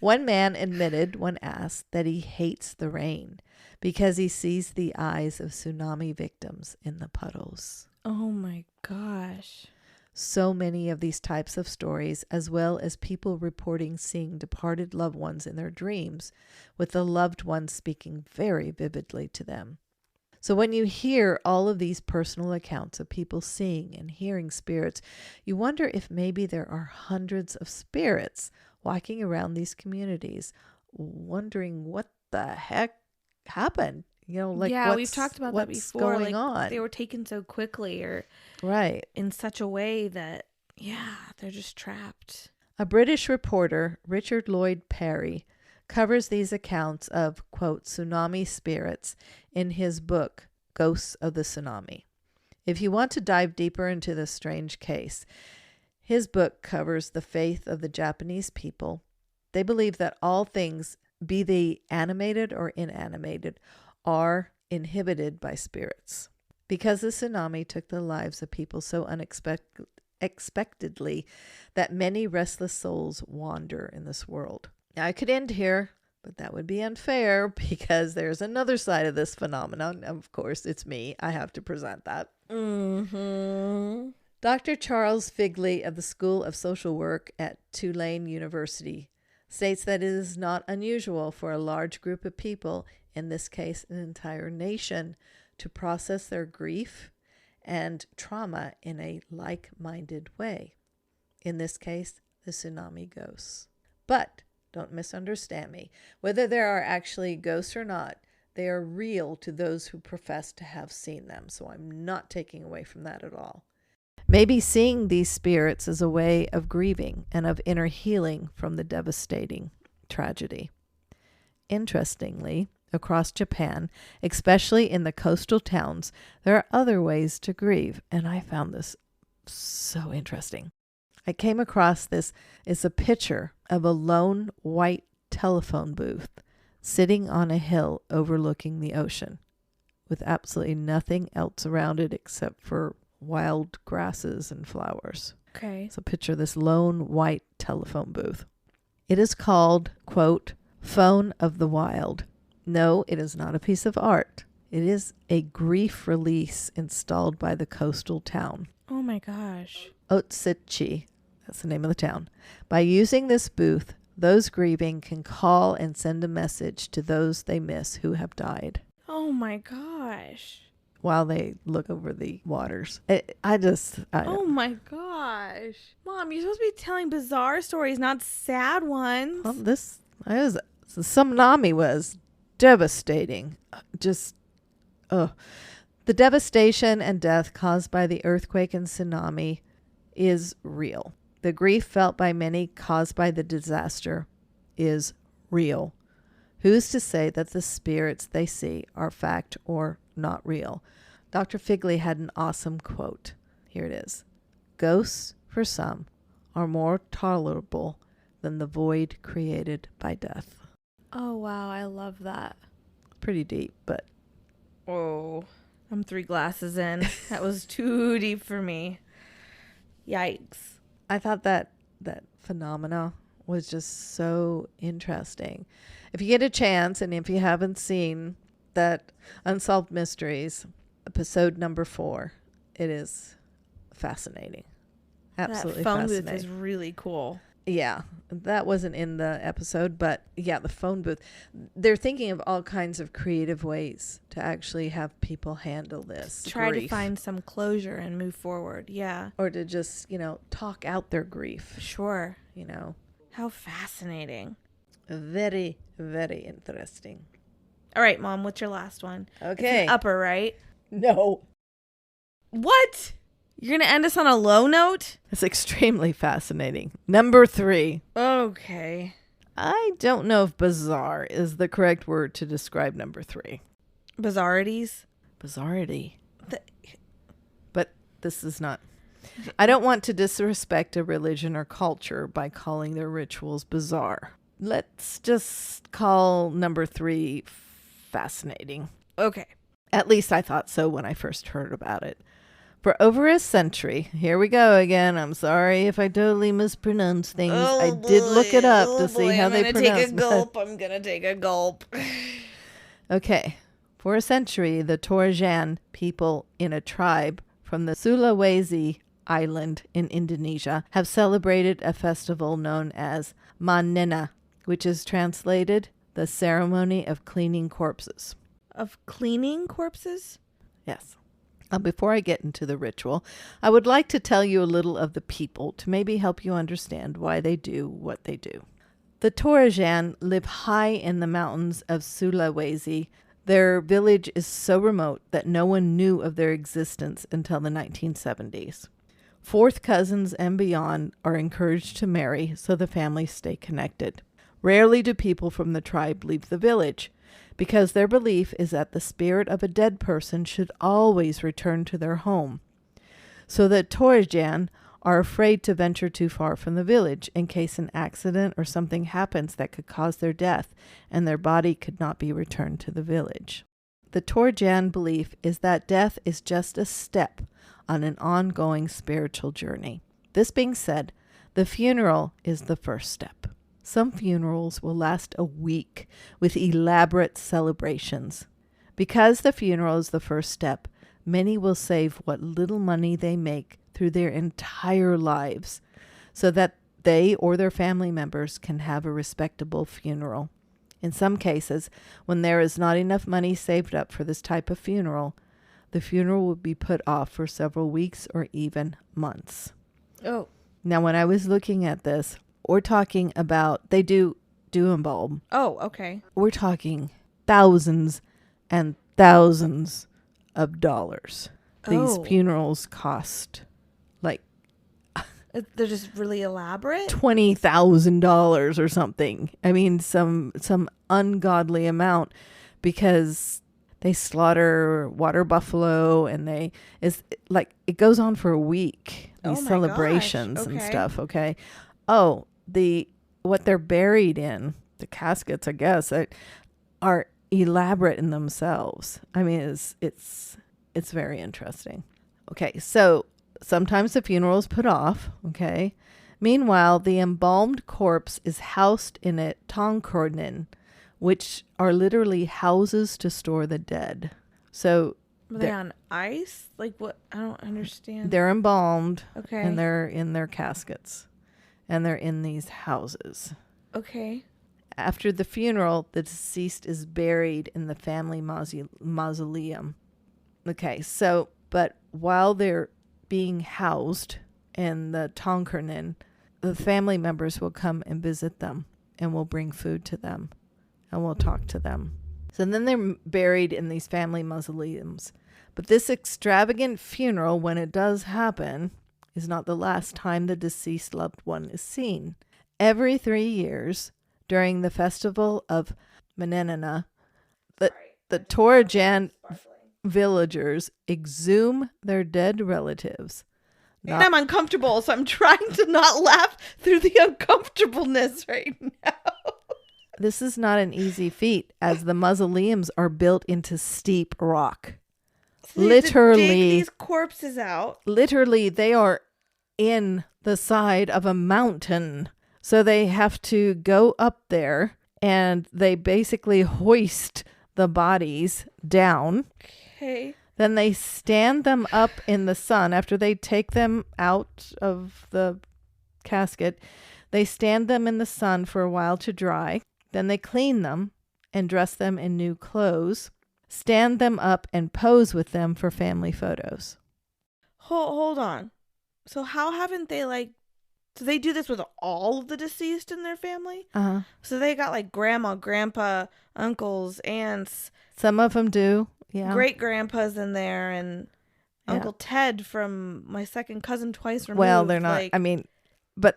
Speaker 2: One man admitted when asked that he hates the rain because he sees the eyes of tsunami victims in the puddles.
Speaker 1: Oh my gosh.
Speaker 2: So many of these types of stories, as well as people reporting seeing departed loved ones in their dreams, with the loved ones speaking very vividly to them. So when you hear all of these personal accounts of people seeing and hearing spirits, you wonder if maybe there are hundreds of spirits walking around these communities, wondering what the heck happened. Like
Speaker 1: yeah, we've talked about that
Speaker 2: what's
Speaker 1: before.
Speaker 2: going on?
Speaker 1: They were taken so quickly or
Speaker 2: Right.
Speaker 1: in such a way that, yeah, they're just trapped.
Speaker 2: A British reporter, Richard Lloyd Parry, covers these accounts of, quote, tsunami spirits in his book, Ghosts of the Tsunami. If you want to dive deeper into this strange case, his book covers the faith of the Japanese people. They believe that all things, be they animated or inanimated, are inhibited by spirits. Because the tsunami took the lives of people so unexpectedly that many restless souls wander in this world. Now, I could end here, but that would be unfair because there's another side of this phenomenon. Of course, it's me. I have to present that.
Speaker 1: Mm-hmm.
Speaker 2: Dr. Charles Figley of the School of Social Work at Tulane University states that it is not unusual for a large group of people, in this case an entire nation, to process their grief and trauma in a like-minded way. In this case, the tsunami ghosts. But don't misunderstand me. Whether there are actually ghosts or not, they are real to those who profess to have seen them. So I'm not taking away from that at all. Maybe seeing these spirits is a way of grieving and of inner healing from the devastating tragedy. Interestingly, across Japan, especially in the coastal towns, there are other ways to grieve, and I found this so interesting. I came across this. It's a picture of a lone white telephone booth sitting on a hill overlooking the ocean with absolutely nothing else around it except for wild grasses and flowers.
Speaker 1: Okay.
Speaker 2: So picture this lone white telephone booth. It is called, quote, Phone of the Wild. No, it is not a piece of art. It is a grief release installed by the coastal town.
Speaker 1: Oh my gosh.
Speaker 2: Otsuchi, that's the name of the town. By using this booth, those grieving can call and send a message to those they miss who have died.
Speaker 1: Oh my gosh.
Speaker 2: While they look over the waters.
Speaker 1: Oh my gosh. Mom, you're supposed to be telling bizarre stories, not sad ones.
Speaker 2: Well, the tsunami was devastating. The devastation and death caused by the earthquake and tsunami is real. The grief felt by many caused by the disaster is real. Who's to say that the spirits they see are fact or not real? Dr. Figley had an awesome quote. Here it is. Ghosts, for some, are more tolerable than the void created by death.
Speaker 1: Oh, wow. I love that.
Speaker 2: Pretty deep, but...
Speaker 1: Oh, I'm 3 glasses in. That was too deep for me. Yikes.
Speaker 2: I thought that phenomena was just so interesting. If you get a chance, and if you haven't seen that Unsolved Mysteries, episode number 4, it is fascinating. Absolutely
Speaker 1: that phone
Speaker 2: fascinating.
Speaker 1: booth is really cool.
Speaker 2: Yeah, that wasn't in the episode, but yeah, the phone booth. They're thinking of all kinds of creative ways to actually have people handle this.
Speaker 1: Try
Speaker 2: grief.
Speaker 1: to find some closure and move forward. Yeah.
Speaker 2: Or to just, talk out their grief.
Speaker 1: Sure.
Speaker 2: How
Speaker 1: fascinating.
Speaker 2: Very, very interesting.
Speaker 1: All right, Mom, what's your last one?
Speaker 2: Okay.
Speaker 1: It's an upper, right?
Speaker 2: No.
Speaker 1: What? You're going to end us on a low note?
Speaker 2: It's extremely fascinating. Number 3.
Speaker 1: Okay.
Speaker 2: I don't know if bizarre is the correct word to describe number 3.
Speaker 1: Bizarrities?
Speaker 2: Bizarrity. But this is not. I don't want to disrespect a religion or culture by calling their rituals bizarre. Let's just call number 3 fascinating.
Speaker 1: Okay.
Speaker 2: At least I thought so when I first heard about it. For over a century, here we go again. I'm sorry if I totally mispronounce things. I did look it up to see how they pronounce it.
Speaker 1: I'm going to take a gulp.
Speaker 2: Okay. For a century, the Torajan people in a tribe from the Sulawesi island in Indonesia have celebrated a festival known as Manena, which is translated the ceremony of cleaning corpses.
Speaker 1: Of cleaning corpses?
Speaker 2: Yes. Before I get into the ritual, I would like to tell you a little of the people to maybe help you understand why they do what they do. The Torajan live high in the mountains of Sulawesi, Their village is so remote that no one knew of their existence until the 1970s. Fourth cousins and beyond are encouraged to marry so the families stay connected. Rarely do people from the tribe leave the village because their belief is that the spirit of a dead person should always return to their home. So the Torajan are afraid to venture too far from the village in case an accident or something happens that could cause their death and their body could not be returned to the village. The Torajan belief is that death is just a step on an ongoing spiritual journey. This being said, the funeral is the first step. Some funerals will last a week with elaborate celebrations. Because the funeral is the first step, many will save what little money they make through their entire lives so that they or their family members can have a respectable funeral. In some cases, when there is not enough money saved up for this type of funeral, the funeral will be put off for several weeks or even months.
Speaker 1: Oh.
Speaker 2: Now, when I was looking at this, we're talking about, they do embalm.
Speaker 1: Oh, okay.
Speaker 2: We're talking thousands and thousands of dollars. These funerals cost like
Speaker 1: they're just really elaborate.
Speaker 2: $20,000 or something. I mean, some ungodly amount because they slaughter water buffalo and it goes on for a week. These celebrations and stuff. Okay. Oh, what they're buried in, the caskets, I guess, are elaborate in themselves. I mean, it's very interesting. Okay, so sometimes the funeral is put off, okay? Meanwhile, the embalmed corpse is housed in a tongkornen, which are literally houses to store the dead. So
Speaker 1: are they on ice? Like what? I don't understand.
Speaker 2: They're embalmed,
Speaker 1: okay,
Speaker 2: and they're in their caskets, and they're in these houses.
Speaker 1: Okay.
Speaker 2: After the funeral, the deceased is buried in the family mausoleum. Okay, so, but while they're being housed in the Tonkernen, the family members will come and visit them and will bring food to them and we'll talk to them. So then they're buried in these family mausoleums. But this extravagant funeral, when it does happen, is not the last time the deceased loved one is seen. Every 3 years, during the festival of Menenana, the Torajan villagers exhume their dead relatives.
Speaker 1: I'm uncomfortable, so I'm trying to not laugh through the uncomfortableness right now.
Speaker 2: This is not an easy feat, as the mausoleums are built into steep rock.
Speaker 1: So literally, dig these corpses out.
Speaker 2: Literally, they are in the side of a mountain. So they have to go up there and they basically hoist the bodies down.
Speaker 1: Okay.
Speaker 2: Then they stand them up in the sun after they take them out of the casket. They stand them in the sun for a while to dry. Then they clean them and dress them in new clothes, stand them up and pose with them for family photos.
Speaker 1: Hold on. So how haven't they so they do this with all of the deceased in their family?
Speaker 2: Uh-huh.
Speaker 1: So they got grandma, grandpa, uncles, aunts.
Speaker 2: Some of them do. Yeah.
Speaker 1: Great grandpa's in there and Uncle Ted from my second cousin twice removed.
Speaker 2: Well, they're not. But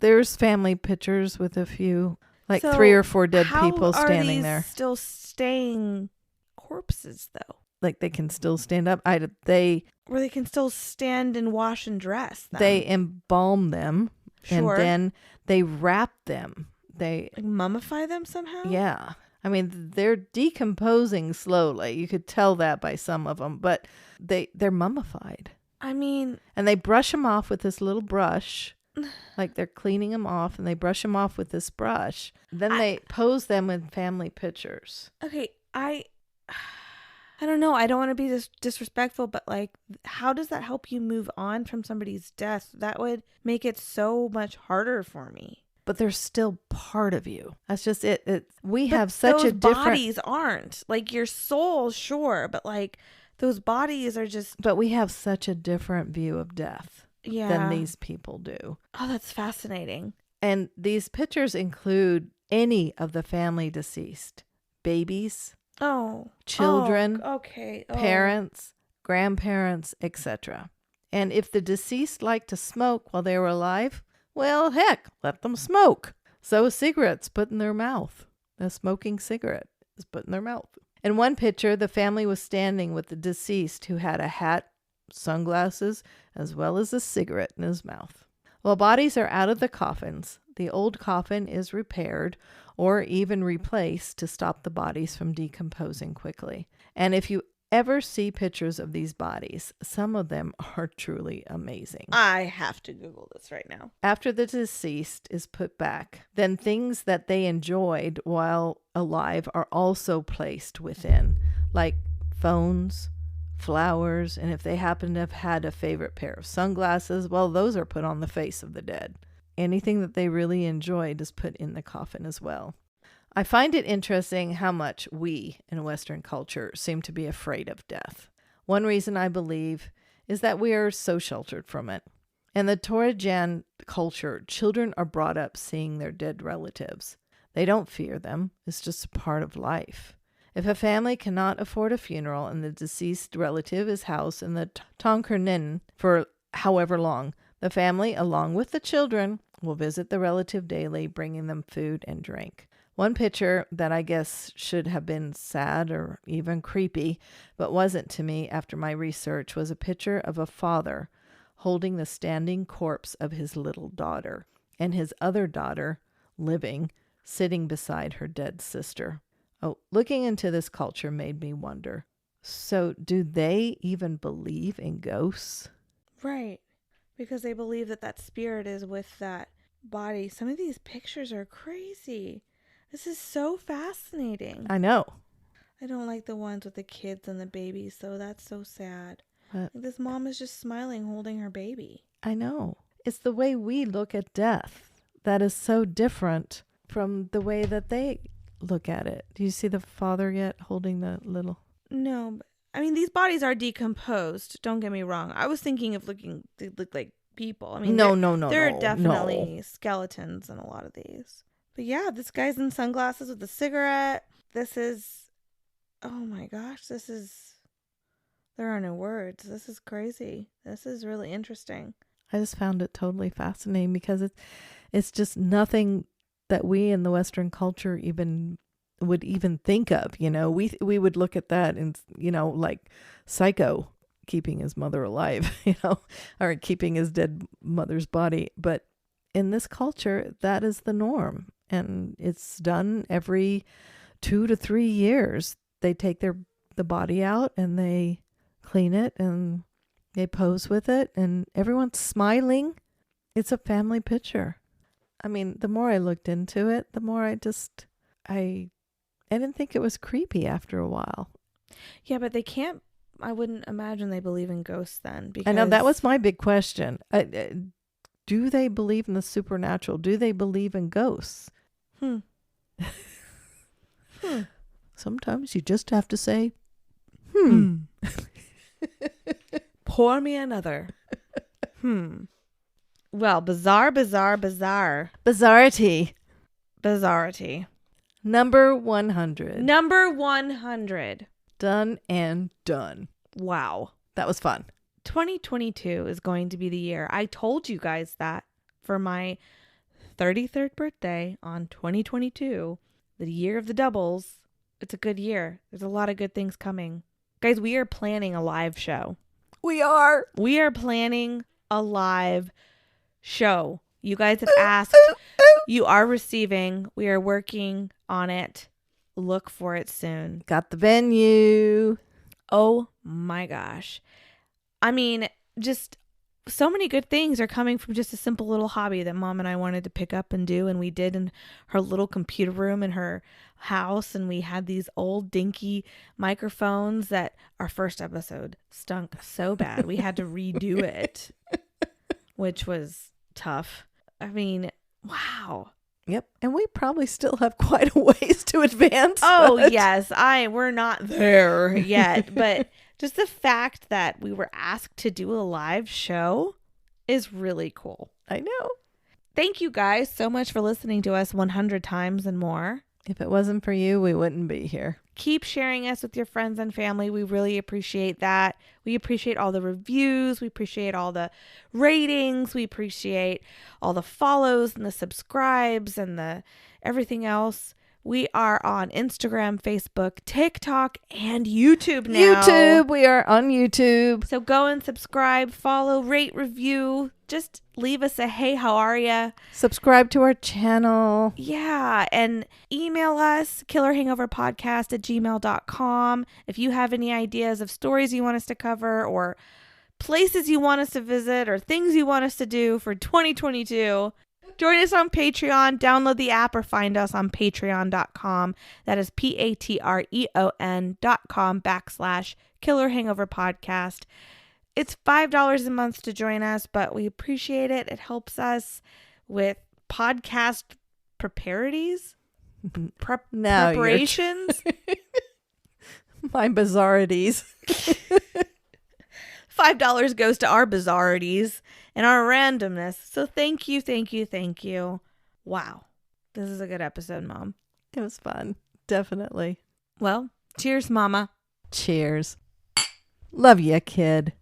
Speaker 2: there's family pictures with a few, so 3 or 4 dead people standing there.
Speaker 1: Still staying corpses though?
Speaker 2: They can still stand up. Or
Speaker 1: they can still stand and wash and dress them.
Speaker 2: They embalm them.
Speaker 1: Sure.
Speaker 2: And then they wrap them. They
Speaker 1: mummify them somehow?
Speaker 2: Yeah. I mean, they're decomposing slowly. You could tell that by some of them, but they're mummified.
Speaker 1: I mean...
Speaker 2: And they brush them off with this little brush. They're cleaning them off, and they brush them off with this brush. Then they pose them in family pictures.
Speaker 1: Okay, I don't know. I don't want to be disrespectful, but how does that help you move on from somebody's death? That would make it so much harder for me.
Speaker 2: But they're still part of you. That's just it. We have such a different...
Speaker 1: bodies aren't. Your soul, sure, but those bodies are just...
Speaker 2: But we have such a different view of death than these people do.
Speaker 1: Oh, that's fascinating.
Speaker 2: And these pictures include any of the family deceased. Babies.
Speaker 1: Oh.
Speaker 2: children,
Speaker 1: Oh, okay. Oh.
Speaker 2: parents, grandparents, etc. And if the deceased liked to smoke while they were alive, well, heck, let them smoke. So a cigarette's put in their mouth. A smoking cigarette is put in their mouth. In one picture, the family was standing with the deceased who had a hat, sunglasses, as well as a cigarette in his mouth. While bodies are out of the coffins, the old coffin is repaired or even replaced to stop the bodies from decomposing quickly. And if you ever see pictures of these bodies, some of them are truly amazing.
Speaker 1: I have to Google this right now.
Speaker 2: After the deceased is put back, then things that they enjoyed while alive are also placed within, like phones, flowers, and if they happen to have had a favorite pair of sunglasses, well, those are put on the face of the dead. Anything that they really enjoyed is put in the coffin as well. I find it interesting how much we in Western culture seem to be afraid of death. One reason I believe is that we are so sheltered from it. In the Torajan culture, children are brought up seeing their dead relatives. They don't fear them. It's just a part of life. If a family cannot afford a funeral and the deceased relative is housed in the Tonkernin for however long, the family, along with the children, will visit the relative daily, bringing them food and drink. One picture that I guess should have been sad or even creepy, but wasn't to me after my research, was a picture of a father holding the standing corpse of his little daughter, and his other daughter, living, sitting beside her dead sister. Oh, looking into this culture made me wonder, so do they even believe in ghosts?
Speaker 1: Right. Because they believe that that spirit is with that body. Some of these pictures are crazy. This is so fascinating.
Speaker 2: I know.
Speaker 1: I don't like the ones with the kids and the babies, so that's so sad.
Speaker 2: But
Speaker 1: This mom is just smiling, holding her baby.
Speaker 2: I know. It's the way we look at death that is so different from the way that they look at it. Do you see the father yet holding the little?
Speaker 1: No, but, I mean, these bodies are decomposed. Don't get me wrong. I was thinking of they look like people. I mean,
Speaker 2: No.
Speaker 1: there are definitely skeletons in a lot of these. But yeah, this guy's in sunglasses with a cigarette. This is, oh my gosh, there are no words. This is crazy. This is really interesting.
Speaker 2: I just found it totally fascinating because it's just nothing that we in the Western culture would even think of. You know, we would look at that and, you know, like Psycho keeping his mother alive, you know, or keeping his dead mother's body. But in this culture, that is the norm. And it's done every 2 to 3 years. They take the body out and they clean it and they pose with it and everyone's smiling. It's a family picture. I mean, the more I looked into it, the more I didn't think it was creepy after a while.
Speaker 1: Yeah, but I wouldn't imagine they believe in ghosts then. Because
Speaker 2: I know that was my big question. Do they believe in the supernatural? Do they believe in ghosts? Sometimes you just have to say,
Speaker 1: Pour me another. Well, bizarre.
Speaker 2: Bizarrity. Number 100.
Speaker 1: Number 100.
Speaker 2: Done and done.
Speaker 1: Wow.
Speaker 2: That was fun.
Speaker 1: 2022 is going to be the year. I told you guys that for my 33rd birthday on 2022, the year of the doubles. It's a good year. There's a lot of good things coming. Guys, we are planning a live show.
Speaker 2: We are
Speaker 1: planning a live show. You guys have asked. You are receiving. We are working on it. Look for it soon.
Speaker 2: Got the venue.
Speaker 1: Oh my gosh. I mean, just so many good things are coming from just a simple little hobby that Mom and I wanted to pick up and do. And we did in her little computer room in her house. And we had these old dinky microphones that our first episode stunk so bad. We had to redo it, which was tough. I mean, wow.
Speaker 2: Yep. And we probably still have quite a ways to advance.
Speaker 1: Oh,
Speaker 2: but...
Speaker 1: yes. We're not there yet. But just the fact that we were asked to do a live show is really cool.
Speaker 2: I know.
Speaker 1: Thank you guys so much for listening to us 100 times and more.
Speaker 2: If it wasn't for you, we wouldn't be here.
Speaker 1: Keep sharing us with your friends and family. We really appreciate that. We appreciate all the reviews. We appreciate all the ratings. We appreciate all the follows and the subscribes and the everything else. We are on Instagram, Facebook, TikTok, and YouTube now.
Speaker 2: YouTube. We are on YouTube.
Speaker 1: So go and subscribe, follow, rate, review. Just leave us a hey, how are ya?
Speaker 2: Subscribe to our channel.
Speaker 1: Yeah, and email us, killerhangoverpodcast@gmail.com. If you have any ideas of stories you want us to cover or places you want us to visit or things you want us to do for 2022, join us on Patreon, download the app, or find us on patreon.com. That is patreon.com/Killer Hangover Podcast. It's $5 a month to join us, but we appreciate it. It helps us with podcast preparations.
Speaker 2: My Bizarrities.
Speaker 1: $5 goes to our Bizarrities and our randomness. So thank you, thank you, thank you. Wow. This is a good episode, Mom.
Speaker 2: It was fun. Definitely.
Speaker 1: Well, cheers, Mama.
Speaker 2: Cheers. Love ya, kid.